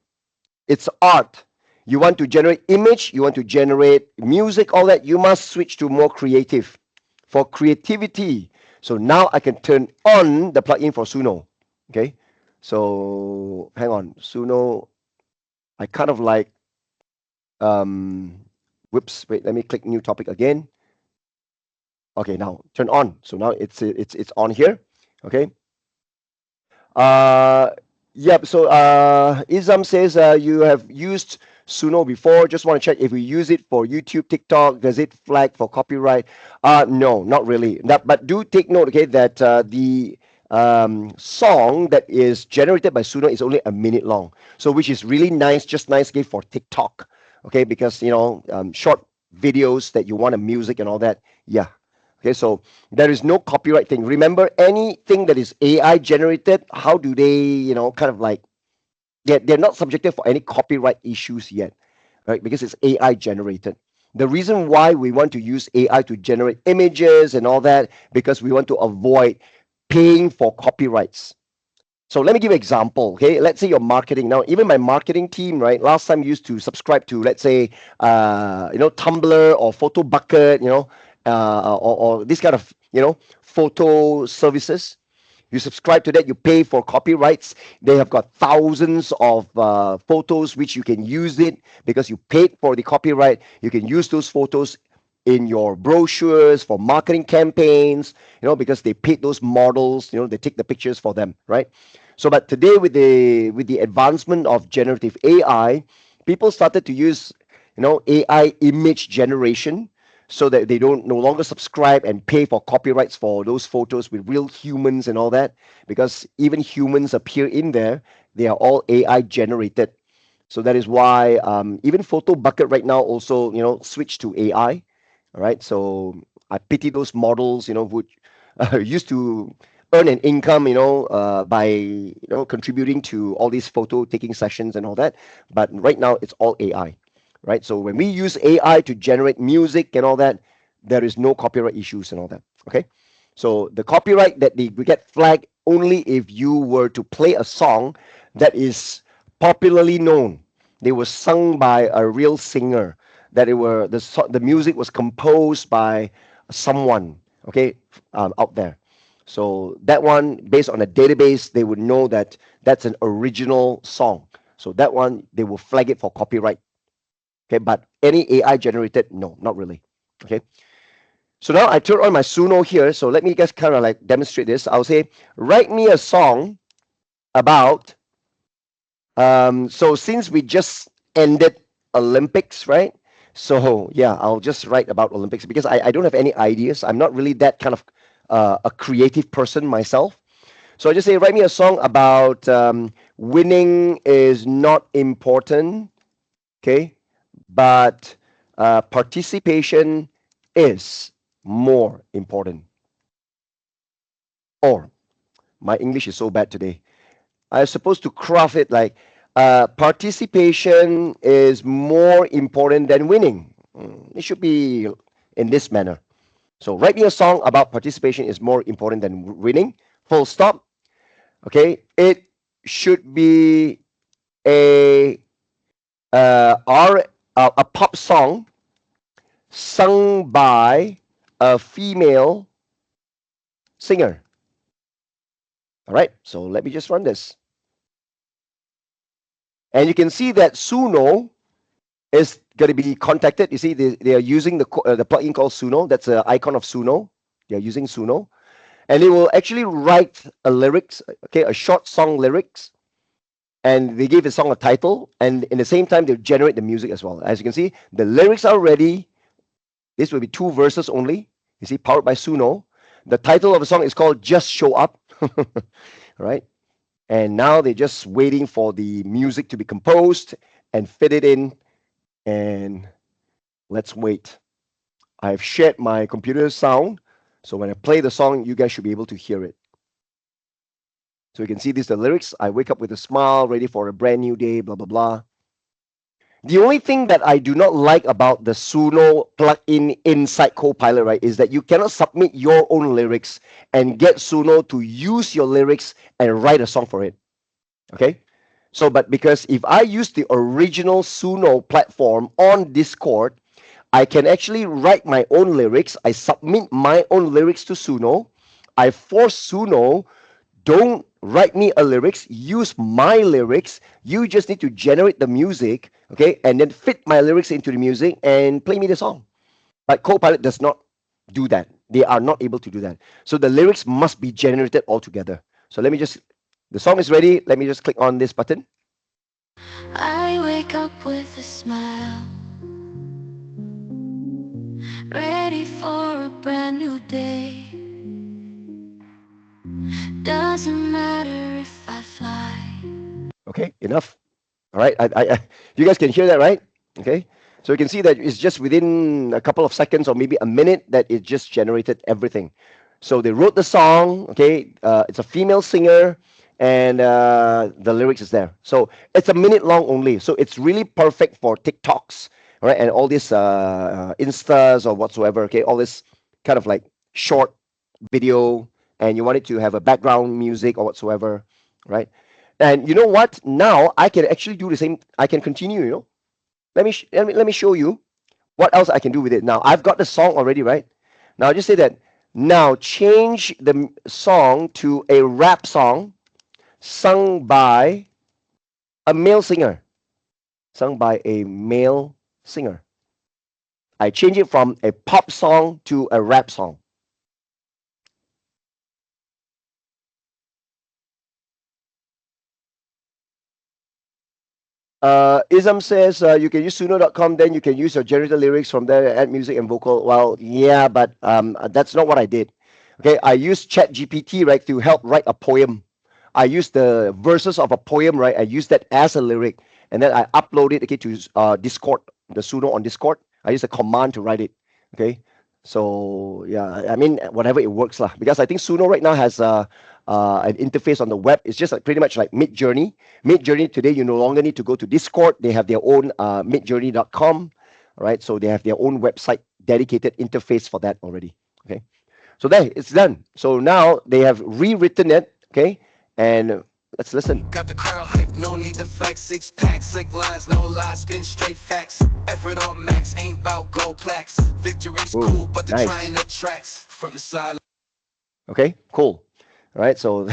it's art. You want to generate image, you want to generate music, all that, you must switch to more creative. For creativity, so now I can turn on the plugin for Suno. Okay, so hang on, Suno. I kind of like, whoops, wait, let me click new topic again. Okay, now turn on. So now it's on here. Okay. Yep. So Izam says you have used Suno before. Just want to check if we use it for YouTube, TikTok. Does it flag for copyright? No, not really. But do take note, okay, that the song that is generated by Suno is only a minute long. So which is really nice, just nice, okay, for TikTok. Okay, because short videos that you want a music and all that. Yeah. Okay, so there is no copyright thing. Remember, anything that is AI generated, how do they, kind of like, they're not subjected for any copyright issues yet, right? Because it's AI generated. The reason why we want to use AI to generate images and all that, because we want to avoid paying for copyrights. So let me give you an example. Okay, let's say you're marketing. Now, even my marketing team, right? Last time used to subscribe to, let's say, Tumblr or Photo Bucket, or this kind of, photo services. You subscribe to that, you pay for copyrights. They have got thousands of photos which you can use it because you paid for the copyright. You can use those photos in your brochures for marketing campaigns, because they paid those models, they take the pictures for them, right? So, but today with the advancement of generative AI, people started to use, AI image generation, so that they don't no longer subscribe and pay for copyrights for those photos with real humans and all that, because even humans appear in there. They are all AI generated. So that is why even Photo Bucket right now also, switch to AI. All right. So I pity those models, who used to earn an income, by contributing to all these photo taking sessions and all that. But right now it's all AI, right? So when we use AI to generate music and all that, there is no copyright issues and all that. Okay. So the copyright that we get flagged only if you were to play a song that is popularly known. They were sung by a real singer. That the music was composed by someone. Okay, out there. So that one, based on a database, they would know that that's an original song. So that one, they will flag it for copyright. Okay, but any AI generated, no, not really. Okay. So now I turn on my Suno here. So let me just kind of like demonstrate this. I'll say, write me a song about. So since we just ended Olympics, right? So yeah, I'll just write about Olympics because I don't have any ideas. I'm not really that kind of a creative person myself. So I just say, write me a song about winning is not important, okay, but participation is more important. Or my English is so bad today. I'm supposed to craft it like participation is more important than winning. It should be in this manner. So write me a song about participation is more important than winning. Full stop. Okay. It should be a R a pop song sung by a female singer. All right. So let me just run this, and you can see that Suno is going to be contacted. You see, they are using the plugin called Suno. That's an icon of Suno. They are using Suno, and they will actually write a lyrics, okay, a short song lyrics, and they give the song a title, and in the same time they generate the music as well. As you can see, the lyrics are ready. This will be 2 verses only. You see, powered by Suno. The title of the song is called "Just Show Up." Right? And now they're just waiting for the music to be composed and fit it in. And let's wait. I've shared my computer sound, so when I play the song, you guys should be able to hear it. So you can see these are the lyrics. I wake up with a smile, ready for a brand new day, blah, blah, blah. The only thing that I do not like about the Suno plugin inside Copilot, right, is that you cannot submit your own lyrics and get Suno to use your lyrics and write a song for it. Okay? So, but because if I use the original Suno platform on Discord, I can actually write my own lyrics. I submit my own lyrics to Suno. I force Suno, don't write me a lyrics, use my lyrics. You just need to generate the music, okay, and then fit my lyrics into the music and play me the song. But Copilot does not do that. They are not able to do that. So the lyrics must be generated altogether. So let me just, the song is ready. Let me just click on this button. I wake up with a smile, ready for a brand new day. Doesn't matter if I fly. Okay, enough. All right, you guys can hear that, right? Okay, so you can see that it's just within a couple of seconds or maybe a minute that it just generated everything. So they wrote the song. Okay, it's a female singer, and the lyrics is there. So it's a minute long only. So it's really perfect for TikToks, all right, and all these instas or whatsoever. Okay, all this kind of like short video, and you want it to have a background music or whatsoever, right? And you know what? Now I can actually do the same. I can continue. Let me show you what else I can do with it. Now I've got the song already, right? Now I just say that. Now change the song to a rap song sung by a male singer. Sung by a male singer. I change it from a pop song to a rap song. Ism says you can use suno.com, then you can use your generator lyrics from there, add music and vocal. Well, yeah, but that's not what I did. Okay, I used ChatGPT, right, to help write a poem. I used the verses of a poem, right? I used that as a lyric, and then I upload it, okay, to Discord, the Suno on Discord. I use a command to write it. Okay, so yeah, I mean whatever it works lah. Because I think Suno right now has an interface on the web. It's just like pretty much like Mid Journey. Mid Journey today, you no longer need to go to Discord. They have their own midjourney.com, right? So they have their own website dedicated interface for that already. Okay, so there, it's done. So now they have rewritten it. Okay, and let's listen. Got the crowd hype, no need to flex. Six packs, slick lines, no lies, spin straight facts. Effort on max, ain't about gold plaques. Victory's Ooh, cool, but the nice. trying the tracks from the side. Okay, cool. All right, so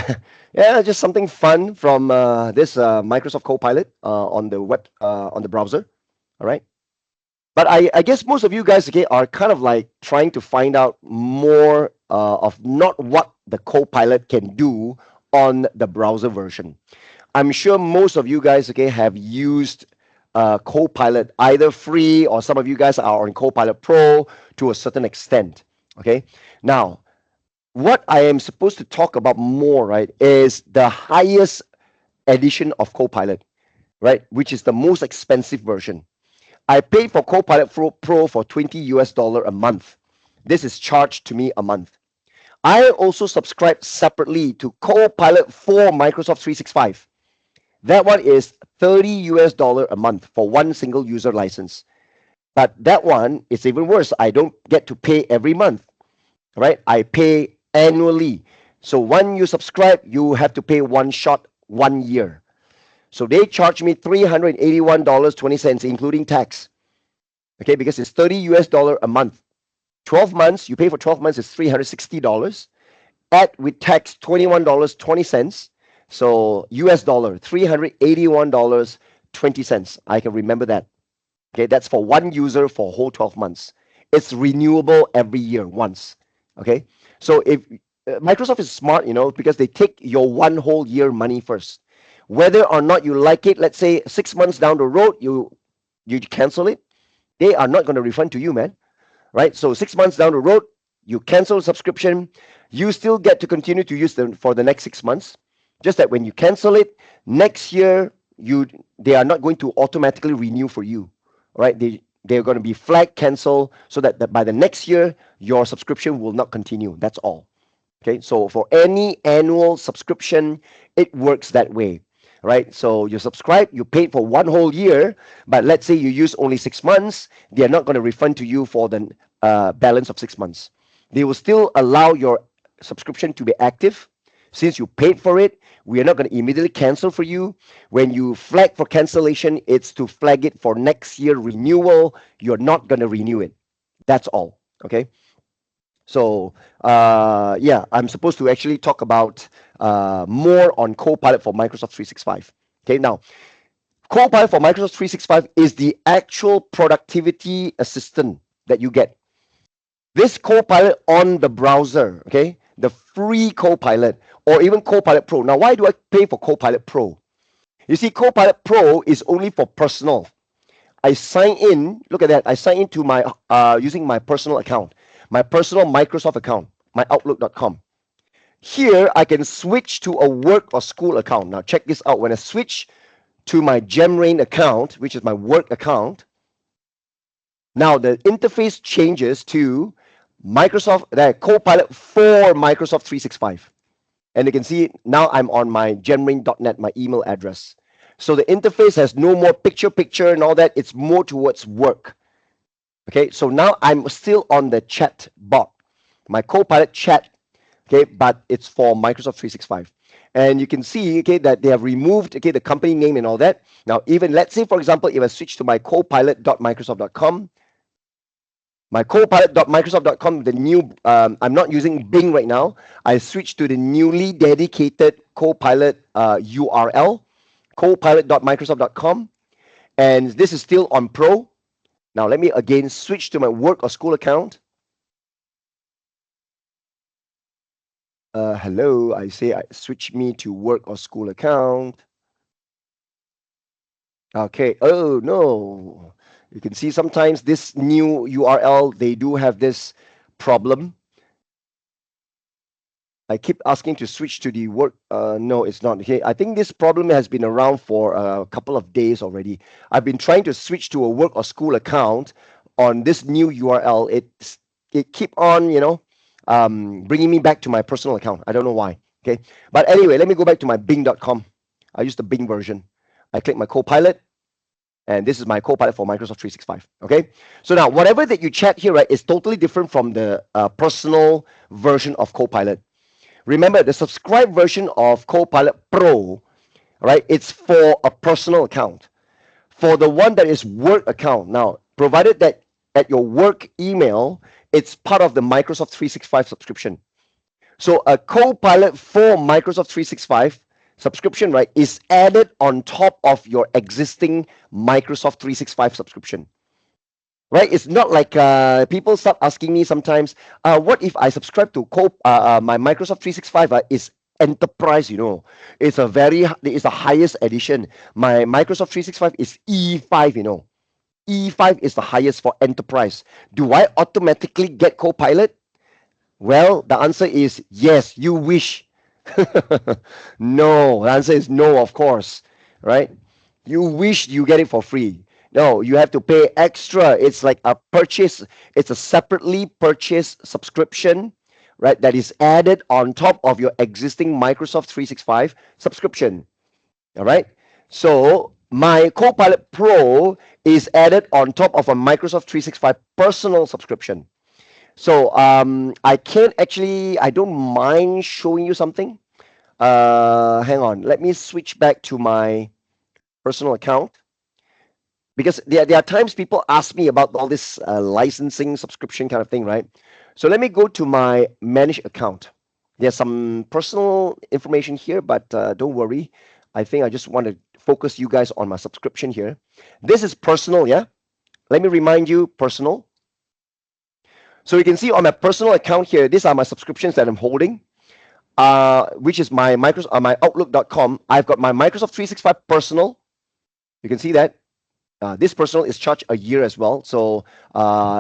yeah, just something fun from this Microsoft Copilot on the web on the browser. All right. But I guess most of you guys, okay, are kind of like trying to find out more of not what the Copilot can do on the browser version. I'm sure most of you guys, okay, have used Copilot either free, or some of you guys are on Copilot Pro to a certain extent. Okay, now what I am supposed to talk about more, right, is the highest edition of Copilot, right, which is the most expensive version. I paid for Copilot Pro for $20 a month. This is charged to me a month. I also subscribe separately to Copilot for Microsoft 365. That one is $30 a month for one single user license. But that one is even worse. I don't get to pay every month, right? I pay annually. So when you subscribe, you have to pay one shot, 1 year. So they charge me $381.20, including tax. Okay, because it's $30 a month. 12 months, you pay for 12 months is $360. Add with tax $21.20. So US dollar, $381.20. I can remember that. Okay, that's for one user for whole 12 months. It's renewable every year once. Okay, so if Microsoft is smart, because they take your one whole year money first. Whether or not you like it, let's say 6 months down the road, you cancel it, they are not going to refund to you, man. Right? So 6 months down the road, you cancel the subscription, you still get to continue to use them for the next 6 months. Just that when you cancel it, next year they are not going to automatically renew for you. Right? They're going to be flag cancel so that by the next year your subscription will not continue. That's all. Okay, so for any annual subscription, it works that way, right? So you subscribe, you paid for one whole year, but let's say you use only 6 months, they are not going to refund to you for the balance of 6 months. They will still allow your subscription to be active. Since you paid for it, we are not going to immediately cancel for you. When you flag for cancellation, it's to flag it for next year renewal. You're not going to renew it. That's all. Okay. So yeah, I'm supposed to actually talk about more on Copilot for Microsoft 365. Okay, now Copilot for Microsoft 365 is the actual productivity assistant that you get. This Copilot on the browser, okay, the free Copilot or even Copilot Pro. Now, why do I pay for Copilot Pro? You see, Copilot Pro is only for personal. I sign in. Look at that. I sign into my using my personal account, my personal Microsoft account, my Outlook.com. Here, I can switch to a work or school account. Now, check this out. When I switch to my GemRain account, which is my work account, now the interface changes to Microsoft, that Copilot for Microsoft 365. And you can see now I'm on my gemrain.net, my email address. So the interface has no more picture and all that. It's more towards work. Okay, so now I'm still on the chat bot, my Copilot chat. Okay, but it's for Microsoft 365. And you can see, okay, that they have removed, okay, the company name and all that. Now, even let's say, for example, if I switch to my copilot.microsoft.com, My copilot.microsoft.com, the new, I'm not using Bing right now. I switched to the newly dedicated Copilot URL, copilot.microsoft.com. And this is still on Pro. Now, let me again switch to my work or school account. Hello, I say I switch me to work or school account. Okay. Oh, no. You can see sometimes this new URL, they do have this problem. I keep asking to switch to the work. No, it's not. Okay, I think this problem has been around for a couple of days already. I've been trying to switch to a work or school account on this new URL. It keep on, bringing me back to my personal account. I don't know why. Okay, but anyway, let me go back to my Bing.com. I use the Bing version. I click my Copilot, and this is my Copilot for Microsoft 365. Okay, so now whatever that you chat here, right, is totally different from the personal version of Copilot. Remember, the subscribed version of Copilot Pro, right? It's for a personal account. For the one that is work account, now, provided that at your work email, it's part of the Microsoft 365 subscription. So a Copilot for Microsoft 365 subscription, right, is added on top of your existing Microsoft 365 subscription. Right, it's not like people start asking me sometimes, what if I subscribe to my Microsoft 365 is enterprise, it's the highest edition. My Microsoft 365 is E5, E5 is the highest for enterprise. Do I automatically get Copilot? Well, the answer is yes, you wish. No, the answer is no, of course, right? You wish you get it for free. No, you have to pay extra. It's like a purchase, it's a separately purchased subscription, right? That is added on top of your existing Microsoft 365 subscription. All right. So my Copilot Pro is added on top of a Microsoft 365 personal subscription. So I can actually, I don't mind showing you something. Hang on, let me switch back to my personal account because there are times people ask me about all this licensing subscription kind of thing, right? So let me go to my manage account. There's some personal information here, but don't worry. I think I just want to focus you guys on my subscription here. This is personal, yeah? Let me remind you, personal. So you can see on my personal account here, these are my subscriptions that I'm holding, which is my my Outlook.com. I've got my Microsoft 365 personal. You can see that. This personal is charged a year as well. So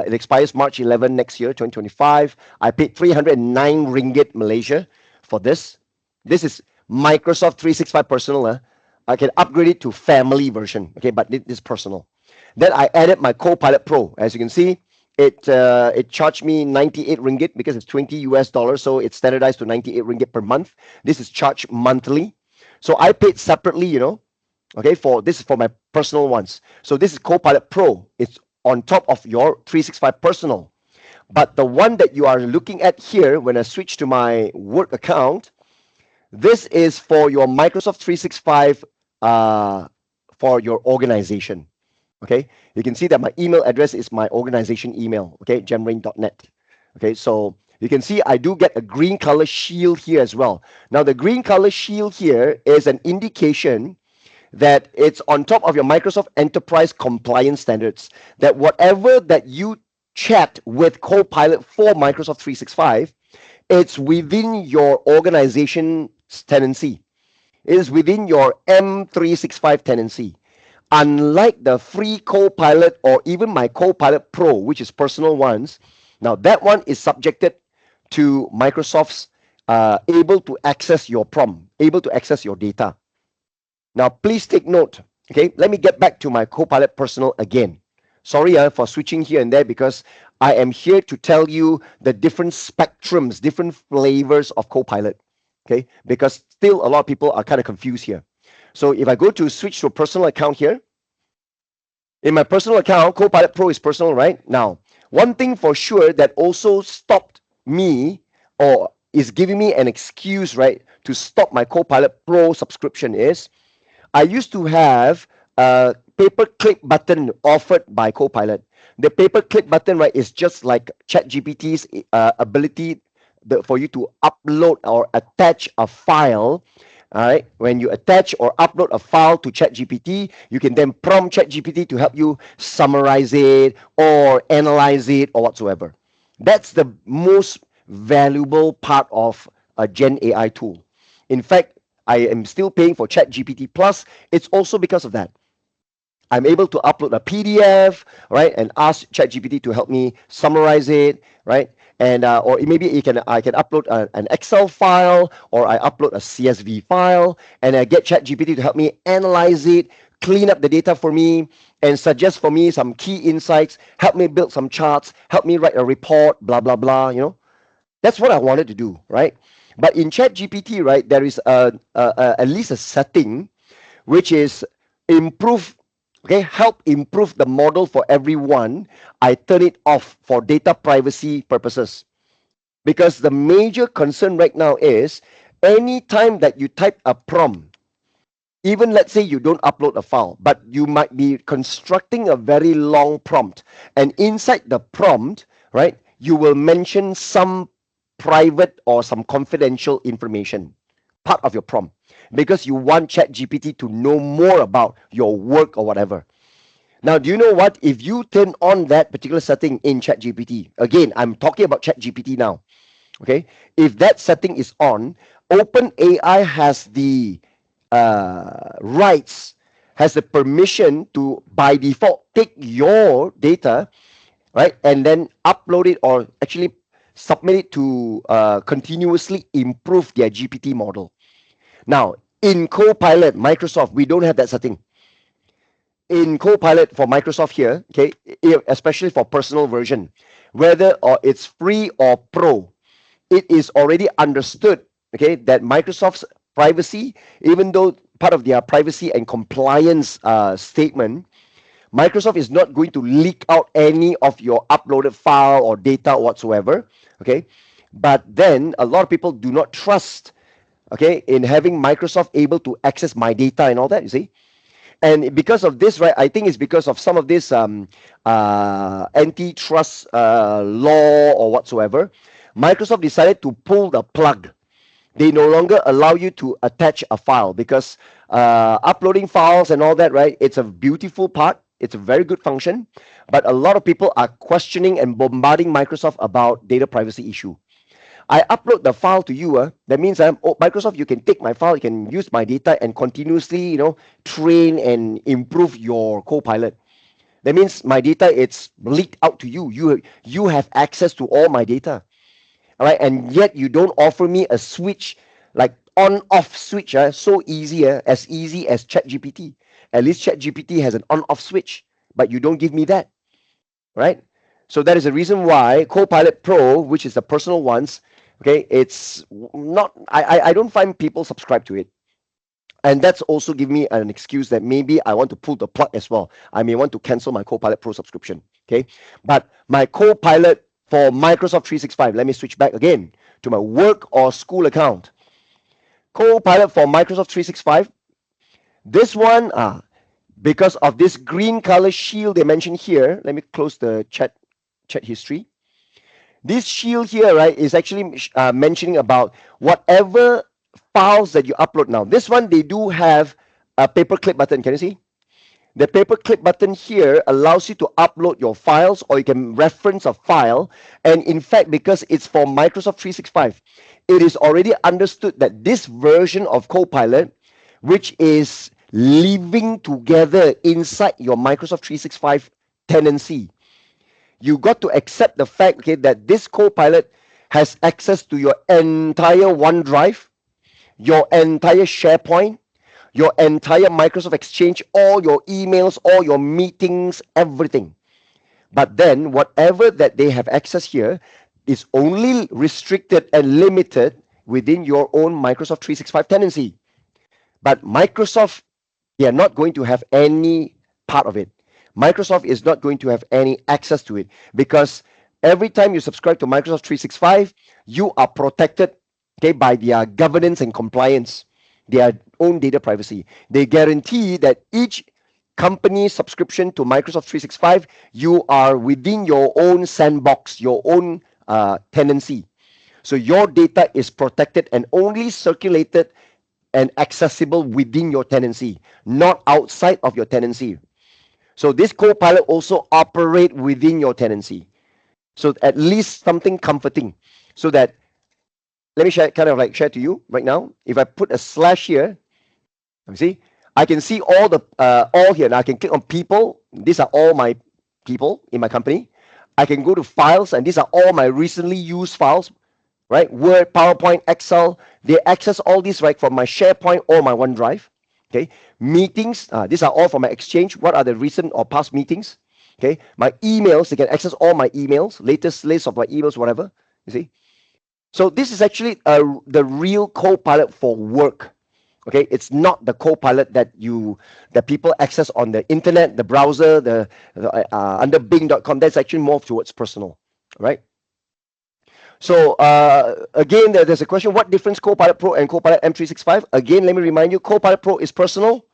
it expires March 11 next year, 2025. I paid 309 ringgit Malaysia for this. This is Microsoft 365 personal. I can upgrade it to family version. Okay, but this is personal. Then I added my Copilot Pro. As you can see, it charged me 98 ringgit because it's 20 US dollars. So it's standardized to 98 ringgit per month. This is charged monthly. So I paid separately, okay, for this is for my personal ones. So this is Copilot Pro. It's on top of your 365 personal. But the one that you are looking at here, when I switch to my work account, this is for your Microsoft 365 for your organization. Okay, you can see that my email address is my organization email. Okay, gemrain.net. Okay, so you can see I do get a green color shield here as well. Now the green color shield here is an indication that it's on top of your Microsoft Enterprise Compliance Standards, that whatever that you chat with Copilot for Microsoft 365, it's within your organization's tenancy. It is within your M365 tenancy. Unlike the free Copilot or even my Copilot Pro, which is personal ones, now that one is subjected to Microsoft's able to access your prompt, able to access your data. Now, please take note. Okay, let me get back to my Copilot personal again. Sorry for switching here and there because I am here to tell you the different spectrums, different flavors of Copilot. Okay, because still a lot of people are kind of confused here. So if I go to switch to a personal account here, in my personal account, Copilot Pro is personal, right? Now, one thing for sure that also stopped me or is giving me an excuse, right, to stop my Copilot Pro subscription is I used to have pay-per-click button offered by Copilot. The pay-per-click button, right, is just like ChatGPT's ability for you to upload or attach a file. All right, when you attach or upload a file to ChatGPT, you can then prompt ChatGPT to help you summarize it or analyze it or whatsoever. That's the most valuable part of a Gen AI tool. In fact, I am still paying for ChatGPT Plus. It's also because of that. I'm able to upload a PDF, right, and ask ChatGPT to help me summarize it, right, and or maybe I can upload an Excel file, or I upload a CSV file, and I get ChatGPT to help me analyze it, clean up the data for me, and suggest for me some key insights, help me build some charts, help me write a report, blah blah blah. That's what I wanted to do, right? But in ChatGPT, right, there is at least a setting which is improve, okay, help improve the model for everyone. I turn it off for data privacy purposes, because the major concern right now is anytime that you type a prompt, even let's say you don't upload a file, but you might be constructing a very long prompt, and inside the prompt, right, you will mention some private or some confidential information, part of your prompt, because you want ChatGPT to know more about your work or whatever. Now, do you know what? If you turn on that particular setting in ChatGPT, again, I'm talking about ChatGPT now, okay? If that setting is on, OpenAI has the rights, has the permission to, by default, take your data, right, and then upload it or actually submit it to continuously improve their GPT model. Now, in Copilot, Microsoft, we don't have that setting. In Copilot for Microsoft here, okay, especially for personal version, whether or it's free or pro, it is already understood, okay, that Microsoft's privacy, even though part of their privacy and compliance statement, Microsoft is not going to leak out any of your uploaded file or data whatsoever, okay? But then a lot of people do not trust, okay, in having Microsoft able to access my data and all that, you see? And because of this, right, I think it's because of some of this antitrust law or whatsoever, Microsoft decided to pull the plug. They no longer allow you to attach a file, because uploading files and all that, right, it's a beautiful part. It's a very good function. But a lot of people are questioning and bombarding Microsoft about data privacy issue. I upload the file to you. That means Microsoft, you can take my file, you can use my data and continuously, train and improve your Copilot. That means my data, it's leaked out to you. You have access to all my data. All right, and yet you don't offer me a switch, like on-off switch, so easy as ChatGPT. At least ChatGPT has an on-off switch, but you don't give me that, right? So that is the reason why Copilot Pro, which is the personal ones, okay, it's not. I don't find people subscribe to it, and that's also give me an excuse that maybe I want to pull the plug as well. I may want to cancel my Copilot Pro subscription. Okay, but my Copilot for Microsoft 365. Let me switch back again to my work or school account. Copilot for Microsoft 365. This one, because of this green color shield they mentioned here. Let me close the chat history. This shield here, right, is actually mentioning about whatever files that you upload now. This one, they do have a paperclip button. Can you see? The paperclip button here allows you to upload your files, or you can reference a file. And in fact, because it's for Microsoft 365, it is already understood that this version of Copilot, which is living together inside your Microsoft 365 tenancy, you got to accept the fact, okay, that this Copilot has access to your entire OneDrive, your entire SharePoint, your entire Microsoft Exchange, all your emails, all your meetings, everything. But then whatever that they have access here is only restricted and limited within your own Microsoft 365 tenancy. But Microsoft, they are not going to have any part of it. Microsoft is not going to have any access to it, because every time you subscribe to Microsoft 365, you are protected, okay, by their governance and compliance, their own data privacy. They guarantee that each company subscription to Microsoft 365, you are within your own sandbox, your own tenancy. So your data is protected and only circulated and accessible within your tenancy, not outside of your tenancy. So this Copilot also operate within your tenancy. So at least something comforting. So that, let me share, kind of like share to you right now. If I put a slash here, you see, I can see all here. Now I can click on people. These are all my people in my company. I can go to files, and these are all my recently used files, right? Word, PowerPoint, Excel. They access all these right from my SharePoint or my OneDrive. Okay, meetings. These are all from my Exchange. What are the recent or past meetings? Okay, my emails. They can access all my emails, latest list of my emails, whatever. You see. So this is actually the real Copilot for work. Okay, it's not the Copilot that people access on the internet, the browser, under Bing.com. That's actually more towards personal, right? So again, there's a question: what difference Copilot Pro and Copilot M365? Again, let me remind you: Copilot Pro is personal.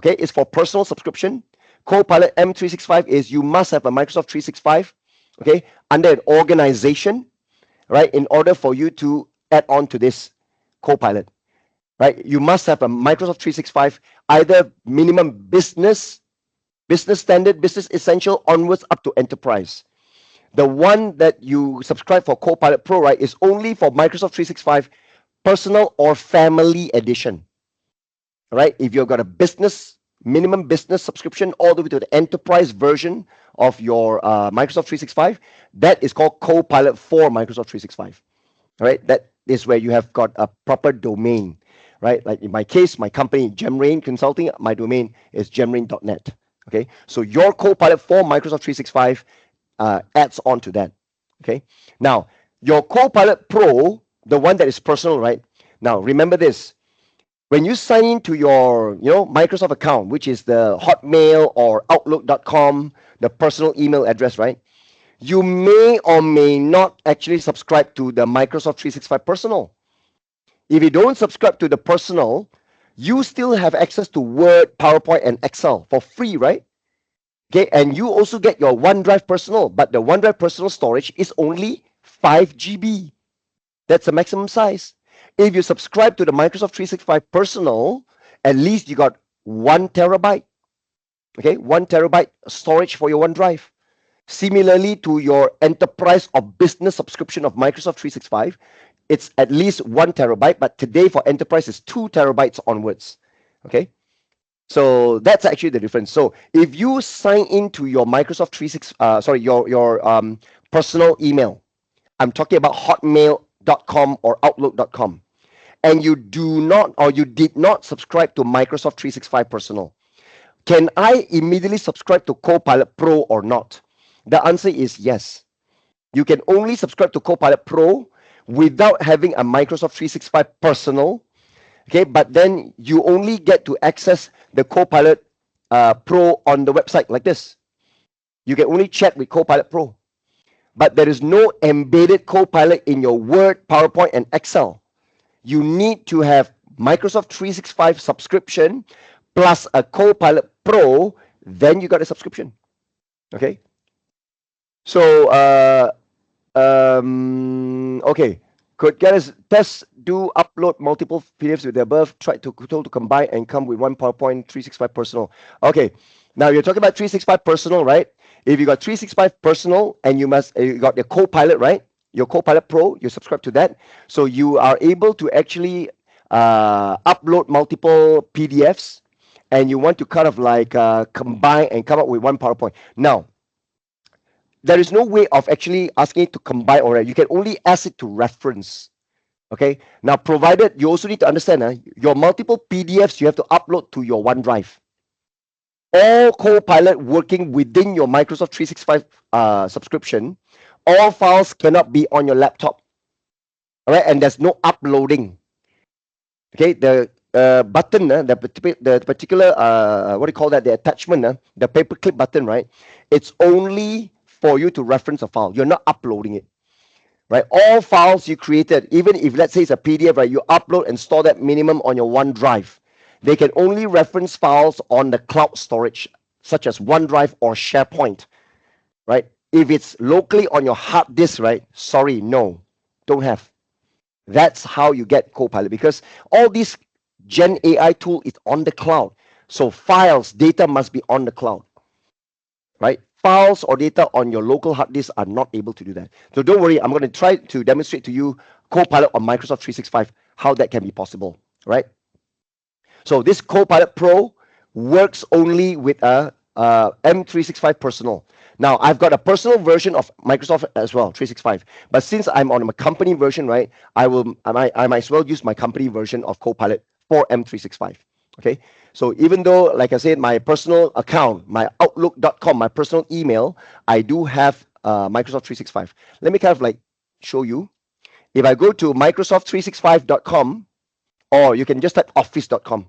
Okay, it's for personal subscription. Copilot M365 is you must have a Microsoft 365. Okay, under an organization, right? In order for you to add on to this Copilot. Right, you must have a Microsoft 365, either minimum business standard, business essential onwards up to enterprise. The one that you subscribe for Copilot Pro, right, is only for Microsoft 365 personal or family edition. Right, if you've got a minimum business subscription all the way to the enterprise version of your Microsoft 365, that is called Copilot for Microsoft 365. All right, that is where you have got a proper domain. Right, like in my case, my company, Gemrain Consulting, my domain is gemrain.net. Okay, so your Copilot for Microsoft 365 adds on to that. Okay, now your Copilot Pro, the one that is personal, right? Now remember this: when you sign into your Microsoft account, which is the Hotmail or Outlook.com, the personal email address, right? You may or may not actually subscribe to the Microsoft 365 personal. If you don't subscribe to the personal, you still have access to Word, PowerPoint, and Excel for free, right? Okay, and you also get your OneDrive personal, but the OneDrive personal storage is only 5 GB. That's the maximum size. If you subscribe to the Microsoft 365 personal, at least you got 1 terabyte. Okay, 1 terabyte storage for your OneDrive. Similarly to your enterprise or business subscription of Microsoft 365, it's at least 1 terabyte, but today for enterprise is 2 terabytes onwards. Okay, so that's actually the difference. So if you sign into your Microsoft 365, your personal email, I'm talking about Hotmail.com or Outlook.com, and you do not or you did not subscribe to Microsoft 365 personal, can I immediately subscribe to Copilot Pro or not? The answer is yes. You can only subscribe to Copilot Pro without having a Microsoft 365 personal. Okay, but then you only get to access the Copilot Pro on the website like this. You can only chat with Copilot Pro. But there is no embedded Copilot in your Word, PowerPoint, and Excel. You need to have Microsoft 365 subscription plus a Copilot Pro, then you got a subscription. Okay. So, okay. Could get us test do upload multiple PDFs with the above, try to combine and come with one PowerPoint 365 personal. Okay. Now you're talking about 365 personal, right? If you got 365 personal and you got your Copilot, right? Your Copilot Pro, you subscribe to that. So you are able to actually upload multiple PDFs and you want to kind of like combine and come up with one PowerPoint. Now, there is no way of actually asking it to combine or you can only ask it to reference. Okay. Now, provided you also need to understand your multiple PDFs you have to upload to your OneDrive. All Copilot working within your Microsoft 365 subscription, all files cannot be on your laptop. All right, and there's no uploading. Okay, the button, the particular what do you call that? The attachment, the paperclip button, right? It's only for you to reference a file. You're not uploading it, right? All files you created, even if let's say it's a PDF, right? You upload and store that minimum on your OneDrive. They can only reference files on the cloud storage, such as OneDrive or SharePoint, right? If it's locally on your hard disk, right? Sorry, no, don't have. That's how you get Copilot, because all these Gen AI tool is on the cloud. So files, data must be on the cloud, right? Files or data on your local hard disk are not able to do that. So don't worry, I'm going to try to demonstrate to you Copilot on Microsoft 365, how that can be possible, right? So this Copilot Pro works only with a M365 Personal. Now I've got a personal version of Microsoft as well, 365. But since I'm on a company version, right, I might as well use my company version of Copilot for M365. Okay. So even though, like I said, my personal account, my Outlook.com, my personal email, I do have Microsoft 365. Let me kind of like show you. If I go to Microsoft365.com, or you can just type office.com.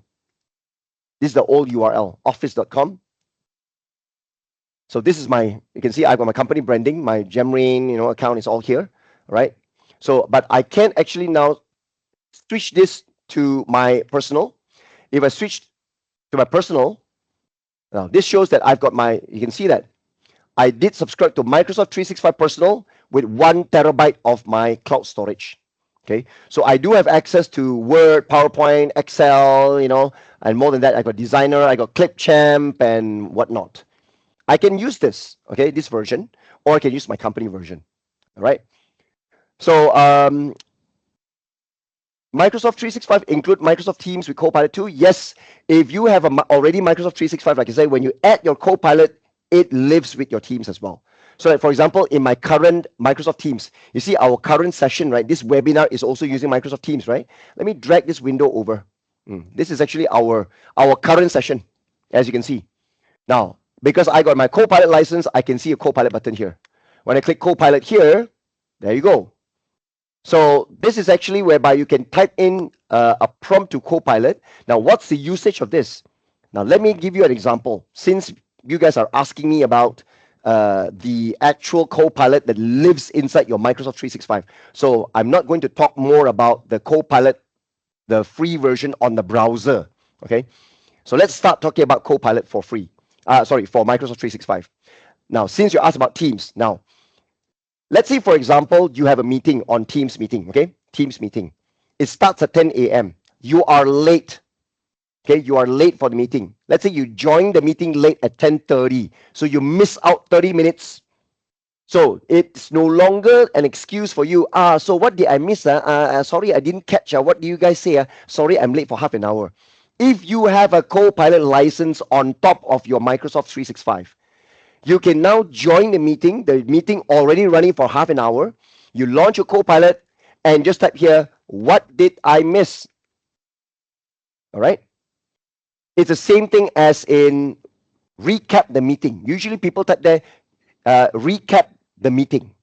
This is the old URL, office.com. So this is my, you can see I've got my company branding, my Gemrain, account is all here, right? So, but I can actually now switch this to my personal. If I switch to my personal, now this shows that I've got my, you can see that I did subscribe to Microsoft 365 Personal with 1 terabyte of my cloud storage. Okay, so I do have access to Word, PowerPoint, Excel, and more than that, I got Designer, I got Clipchamp and whatnot. I can use this, okay, this version, or I can use my company version. All right. So Microsoft 365 include Microsoft Teams with Copilot too. Yes, if you have already Microsoft 365, like I say, when you add your Copilot, it lives with your Teams as well. So like for example, in my current Microsoft Teams, you see our current session, right? This webinar is also using Microsoft Teams, right? Let me drag this window over. This is actually our current session, as you can see. Now, because I got my Copilot license, I can see a Copilot button here. When I click Copilot here, there you go. So this is actually whereby you can type in a prompt to Copilot. Now, what's the usage of this? Now, let me give you an example. Since you guys are asking me about the actual Copilot that lives inside your Microsoft 365. So I'm not going to talk more about the Copilot, the free version on the browser. Okay. So let's start talking about Copilot for free. For Microsoft 365. Now, since you asked about Teams, now, let's say, for example, you have a meeting on Teams meeting, okay? Teams meeting. It starts at 10 a.m. You are late. Okay, you are late for the meeting. Let's say you join the meeting late at 10:30. So you miss out 30 minutes. So it's no longer an excuse for you. So what did I miss? Sorry, I didn't catch. What do you guys say? Sorry, I'm late for half an hour. If you have a Copilot license on top of your Microsoft 365, you can now join the meeting already running for half an hour. You launch your Copilot and just type here, what did I miss? All right. It's the same thing as in recap the meeting. Usually people type there, recap the meeting.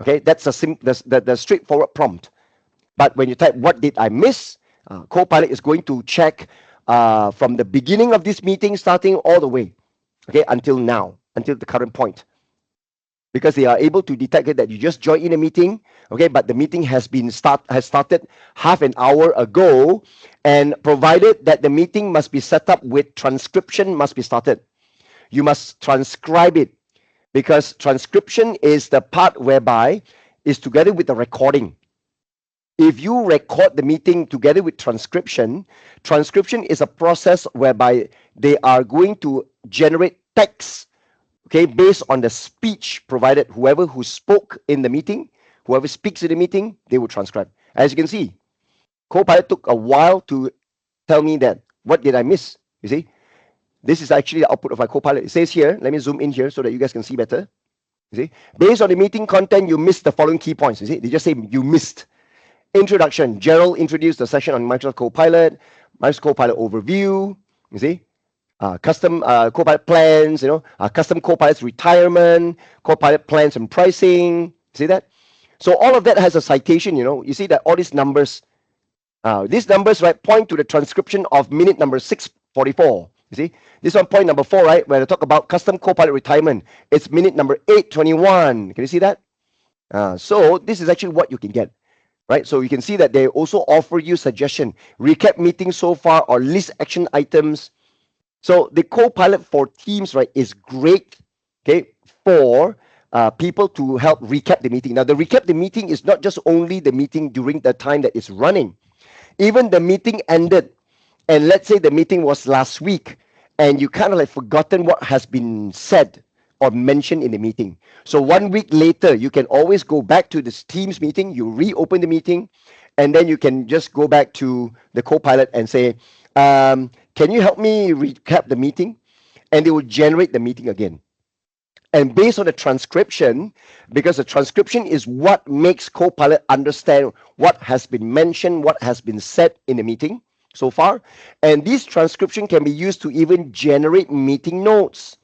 Okay, that's the straightforward prompt. But when you type, what did I miss? Copilot is going to check from the beginning of this meeting, starting all the way, okay, until now, until the current point. Because they are able to detect that you just joined in a meeting, okay, but the meeting has started half an hour ago, and provided that the meeting must be set up with transcription must be started. You must transcribe it, because transcription is the part whereby is together with the recording. If you record the meeting together with transcription, transcription is a process whereby they are going to generate text, okay, based on the speech provided. Whoever who spoke in the meeting, whoever speaks in the meeting, they will transcribe. As you can see, Copilot took a while to tell me that. What did I miss? You see, this is actually the output of my Copilot. It says here, let me zoom in here so that you guys can see better. You see, based on the meeting content, you missed the following key points. You see, they just say you missed. Introduction. Gerald introduced the session on Microsoft Copilot, Microsoft Copilot overview. You see, custom Copilot plans. Custom Copilot's retirement, Copilot plans and pricing. See that? So all of that has a citation. You see that all these numbers, right, point to the transcription of minute number 644. You see, this one point number 4, right, when I talk about custom Copilot retirement, it's minute number 821. Can you see that? So this is actually what you can get. right? So you can see that they also offer you suggestion, recap meetings so far, or list action items. So the Copilot for Teams, right, is great, okay, for people to help recap the meeting. Now, the recap the meeting is not just only the meeting during the time that it's running. Even the meeting ended, and let's say the meeting was last week, and you kind of like forgotten what has been said or mentioned in the meeting. So 1 week later, you can always go back to this Teams meeting, you reopen the meeting, and then you can just go back to the Copilot and say, can you help me recap the meeting? And they will generate the meeting again. And based on the transcription, because the transcription is what makes Copilot understand what has been mentioned, what has been said in the meeting so far. And this transcription can be used to even generate meeting notes,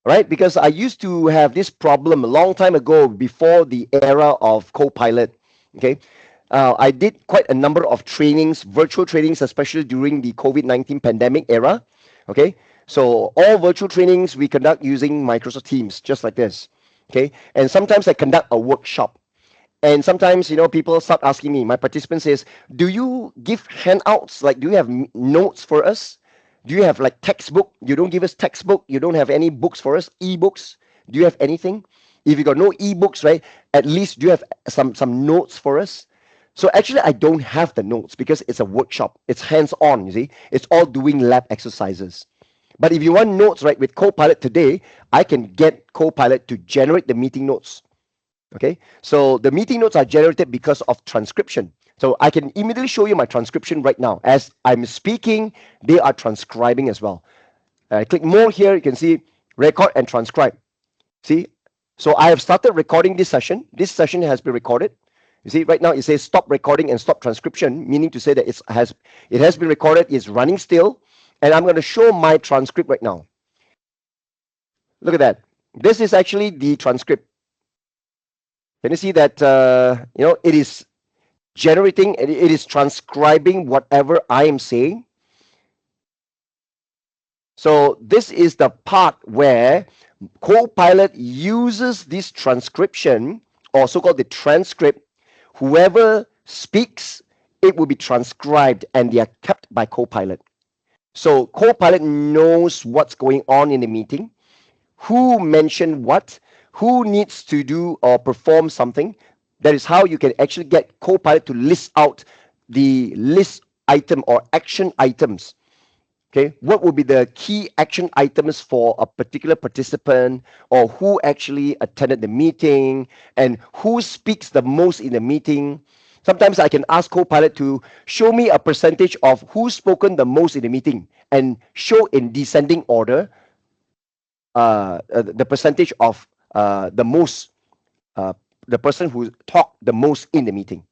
right? Because I used to have this problem a long time ago before the era of Copilot. Okay. I did quite a number of trainings, virtual trainings, especially during the COVID-19 pandemic era. Okay. So all virtual trainings we conduct using Microsoft Teams, just like this. Okay. And sometimes I conduct a workshop. And sometimes, people start asking me, my participant says, do you give handouts? Like, do you have notes for us? Do you have like textbook? You don't give us textbook. You don't have any books for us, ebooks. Do you have anything? If you got no ebooks, right? At least do you have some notes for us? So actually, I don't have the notes because it's a workshop. It's hands-on, you see. It's all doing lab exercises. But if you want notes, right, with Copilot today, I can get Copilot to generate the meeting notes. Okay, so the meeting notes are generated because of transcription. So I can immediately show you my transcription right now. As I'm speaking, they are transcribing as well. I click more here, you can see record and transcribe. See, so I have started recording this session. This session has been recorded. You see, right now it says stop recording and stop transcription, meaning to say that it has been recorded, it's running still, and I'm going to show my transcript right now. Look at that. This is actually the transcript. Can you see that, it is generating, and it is transcribing whatever I am saying. So this is the part where Copilot uses this transcription, or so-called the transcript. Whoever speaks, it will be transcribed, and they are kept by Copilot. So Copilot knows what's going on in the meeting, who mentioned what, who needs to do or perform something. That is how you can actually get Copilot to list out the list item or action items. Okay, what would be the key action items for a particular participant, or who actually attended the meeting, and who speaks the most in the meeting. Sometimes I can ask Copilot to show me a percentage of who's spoken the most in the meeting and show in descending order the percentage of the most, the person who talked the most in the meeting.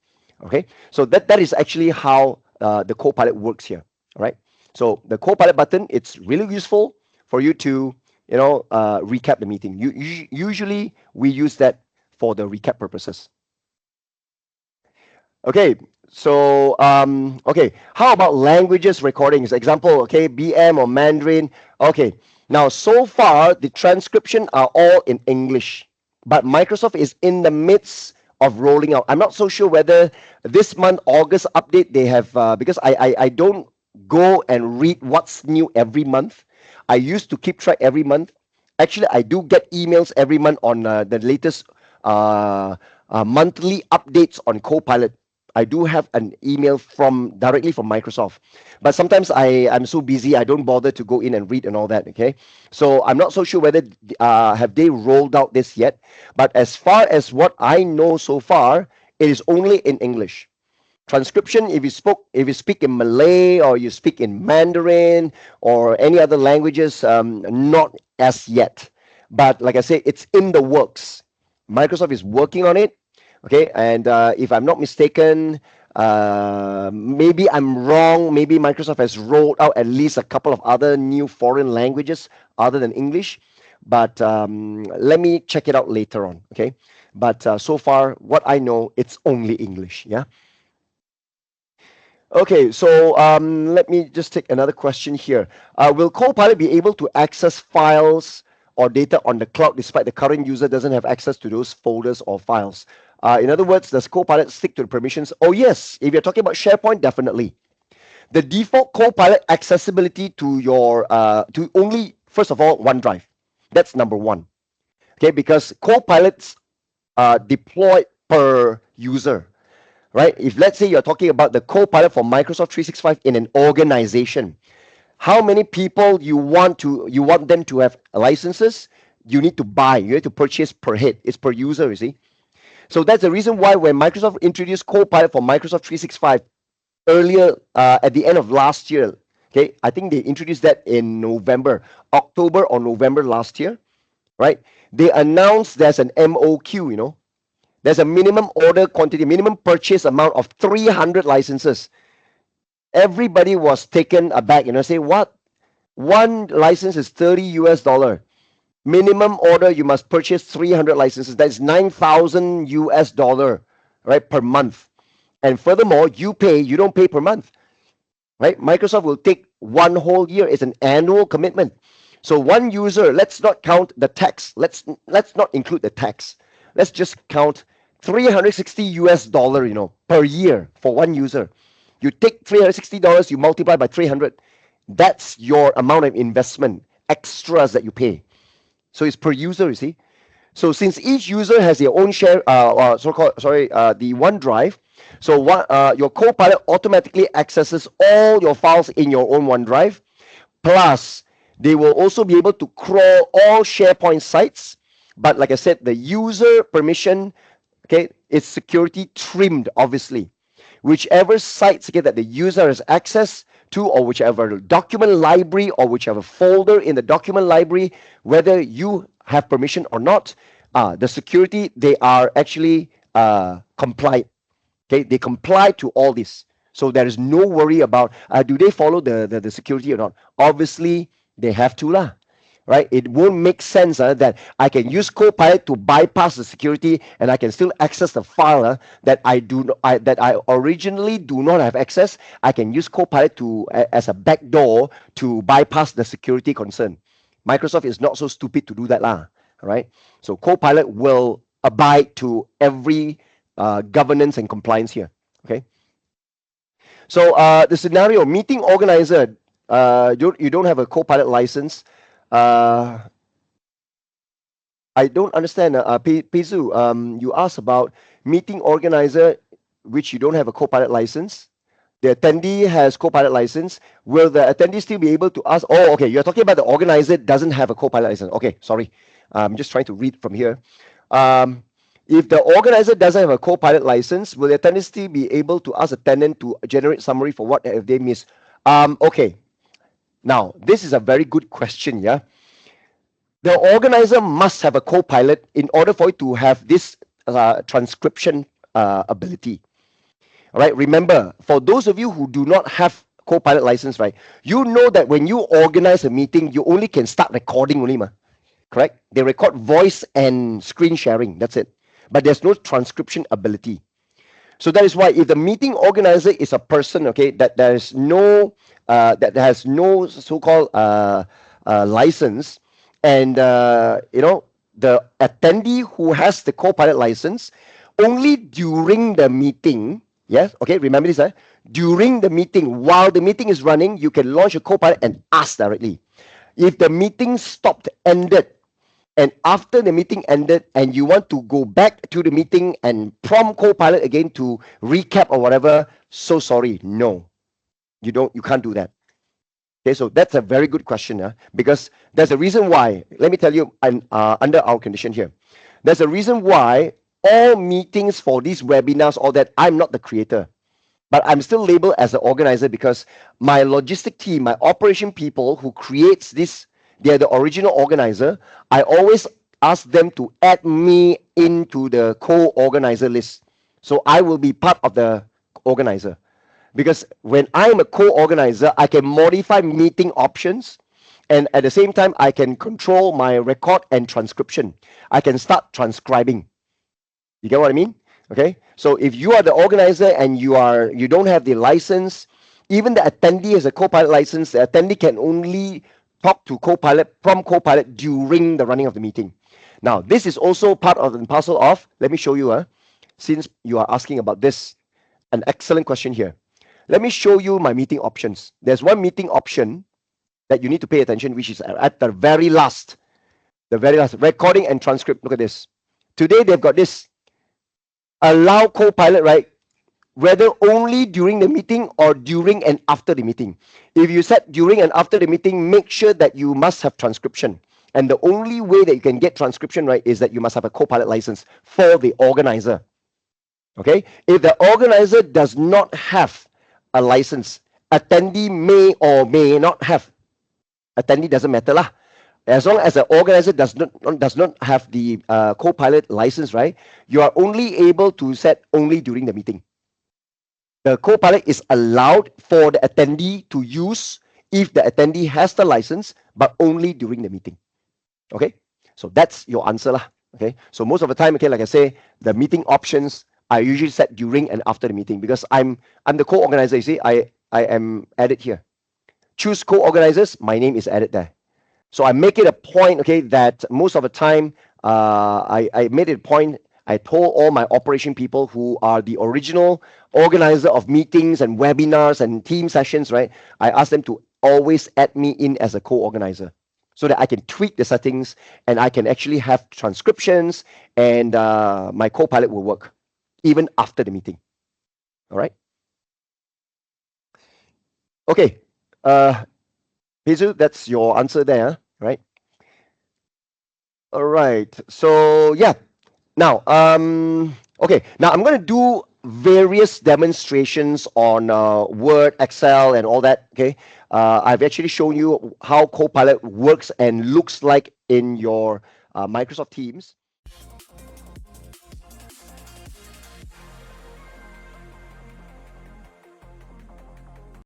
Okay, so that is actually how the Copilot works here. All right, so the Copilot button, it's really useful for you to recap the meeting. Usually we use that for the recap purposes. Okay, so okay, how about languages recordings? Example, okay, BM or Mandarin. Okay, now so far the transcription are all in English, but Microsoft is in the midst of rolling out. I'm not so sure whether this month August update they have, because I don't go and read what's new every month. I used to keep track every month. Actually, I do get emails every month on the latest monthly updates on Copilot. I do have an email from directly from Microsoft, but sometimes I'm so busy I don't bother to go in and read and all that. Okay, so I'm not so sure whether have they rolled out this yet. But as far as what I know so far, it is only in English. Transcription, if you speak in Malay or you speak in Mandarin or any other languages, not as yet. But like I say, it's in the works. Microsoft is working on it. Okay, and if I'm not mistaken, maybe I'm wrong. Maybe Microsoft has rolled out at least a couple of other new foreign languages other than English. But let me check it out later on. Okay, but so far, what I know, it's only English. Yeah. Okay, so let me just take another question here. Will Copilot be able to access files or data on the cloud despite the current user doesn't have access to those folders or files. In other words, does Copilot stick to the permissions? Oh, yes. If you're talking about SharePoint, definitely. The default Copilot accessibility to your to only first of all OneDrive. That's number one. Okay, because Copilots are deployed per user, right? If let's say you're talking about the Copilot for Microsoft 365 in an organization, how many people you want them to have licenses? You need to buy. You need to purchase per head. It's per user, you see. So that's the reason why when Microsoft introduced Copilot for Microsoft 365 earlier at the end of last year. Okay, I think they introduced that in October or November last year, right? They announced there's an MOQ, there's a minimum order quantity, minimum purchase amount of 300 licenses. Everybody was taken aback, say what? One license is 30 US dollar. Minimum order, you must purchase 300 licenses. That's 9,000 US dollar, right, per month. And furthermore, you don't pay per month, right? Microsoft will take one whole year. It's an annual commitment. So one user, let's not count the tax. Let's not include the tax. Let's just count 360 US dollar, per year for one user. You take $360, you multiply by 300. That's your amount of investment, extras that you pay. So it's per user, you see. So since each user has their own share, the OneDrive, so your Copilot automatically accesses all your files in your own OneDrive. Plus, they will also be able to crawl all SharePoint sites. But like I said, the user permission, okay, is security trimmed, obviously. Whichever sites that the user has access to, or whichever document library or whichever folder in the document library, whether you have permission or not, the security, they are actually compliant. Okay, they comply to all this. So there is no worry about do they follow the security or not. Obviously, they have to lah. Right? It won't make sense that I can use Copilot to bypass the security and I can still access the file that I originally do not have access. I can use Copilot as a backdoor to bypass the security concern. Microsoft is not so stupid to do that lah. Right? So Copilot will abide to every governance and compliance here. Okay. So the scenario: meeting organizer. You don't have a Copilot license. I don't understand. Pizu, you asked about meeting organizer, which you don't have a Copilot license. The attendee has Copilot license. Will the attendee still be able to ask? Oh, okay. You're talking about the organizer doesn't have a Copilot license. Okay, sorry. I'm just trying to read from here. If the organizer doesn't have a Copilot license, will the attendee still be able to ask a tenant to generate summary for what have they missed? Okay. Now, this is a very good question, yeah? The organizer must have a Copilot in order for it to have this transcription ability. All right, remember, for those of you who do not have Copilot license, right, you know that when you organize a meeting, you only can start recording only, correct? They record voice and screen sharing, that's it. But there's no transcription ability. So that is why if the meeting organizer is a person, okay, that has no so-called license, and the attendee who has the Copilot license, only during the meeting, yes, okay, remember this, during the meeting, while the meeting is running, you can launch a Copilot and ask directly. If the meeting ended, and after the meeting ended and you want to go back to the meeting and prompt Copilot again to recap or whatever, so sorry, no, you can't do that. Okay, so that's a very good question, because there's a reason why. Let me tell you, under our condition here, there's a reason why all meetings for these webinars, all that, I'm not the creator, but I'm still labeled as the organizer because my logistic team, my operation people who creates this, they're the original organizer. I always ask them to add me into the co-organizer list. So I will be part of the organizer. Because when I'm a co-organizer, I can modify meeting options. And at the same time, I can control my record and transcription. I can start transcribing. You get what I mean? Okay. So if you are the organizer and you don't have the license, even the attendee has a Copilot license, the attendee can only talk to Copilot from Copilot during the running of the meeting. Now, this is also part of the parcel of, let me show you, since you are asking about this, an excellent question here. Let me show you my meeting options. There's one meeting option that you need to pay attention, which is at the very last, recording and transcript. Look at this. Today, they've got this, allow Copilot, right? Whether only during the meeting or during and after the meeting. If you said during and after the meeting, make sure that you must have transcription. And the only way that you can get transcription, right, is that you must have a Copilot license for the organizer. Okay? If the organizer does not have a license, attendee may or may not have. Attendee doesn't matter lah. As long as the organizer does not have the Copilot license, right, you are only able to set only during the meeting. The Copilot is allowed for the attendee to use if the attendee has the license, but only during the meeting. Okay, so that's your answer lah. Okay, so most of the time, okay, like I say, the meeting options are usually set during and after the meeting because I'm the co-organizer. You see, I am added here. Choose co-organizers. My name is added there. So I make it a point, okay, that most of the time, I made it a point. I told all my operation people who are the original organizer of meetings and webinars and team sessions, right? I asked them to always add me in as a co-organizer so that I can tweak the settings and I can actually have transcriptions and my Copilot will work even after the meeting. All right. Okay. Jesus, that's your answer there, right? All right. So yeah. Now, okay. Now I'm going to do various demonstrations on Word, Excel, and all that. Okay. I've actually shown you how Copilot works and looks like in your Microsoft Teams.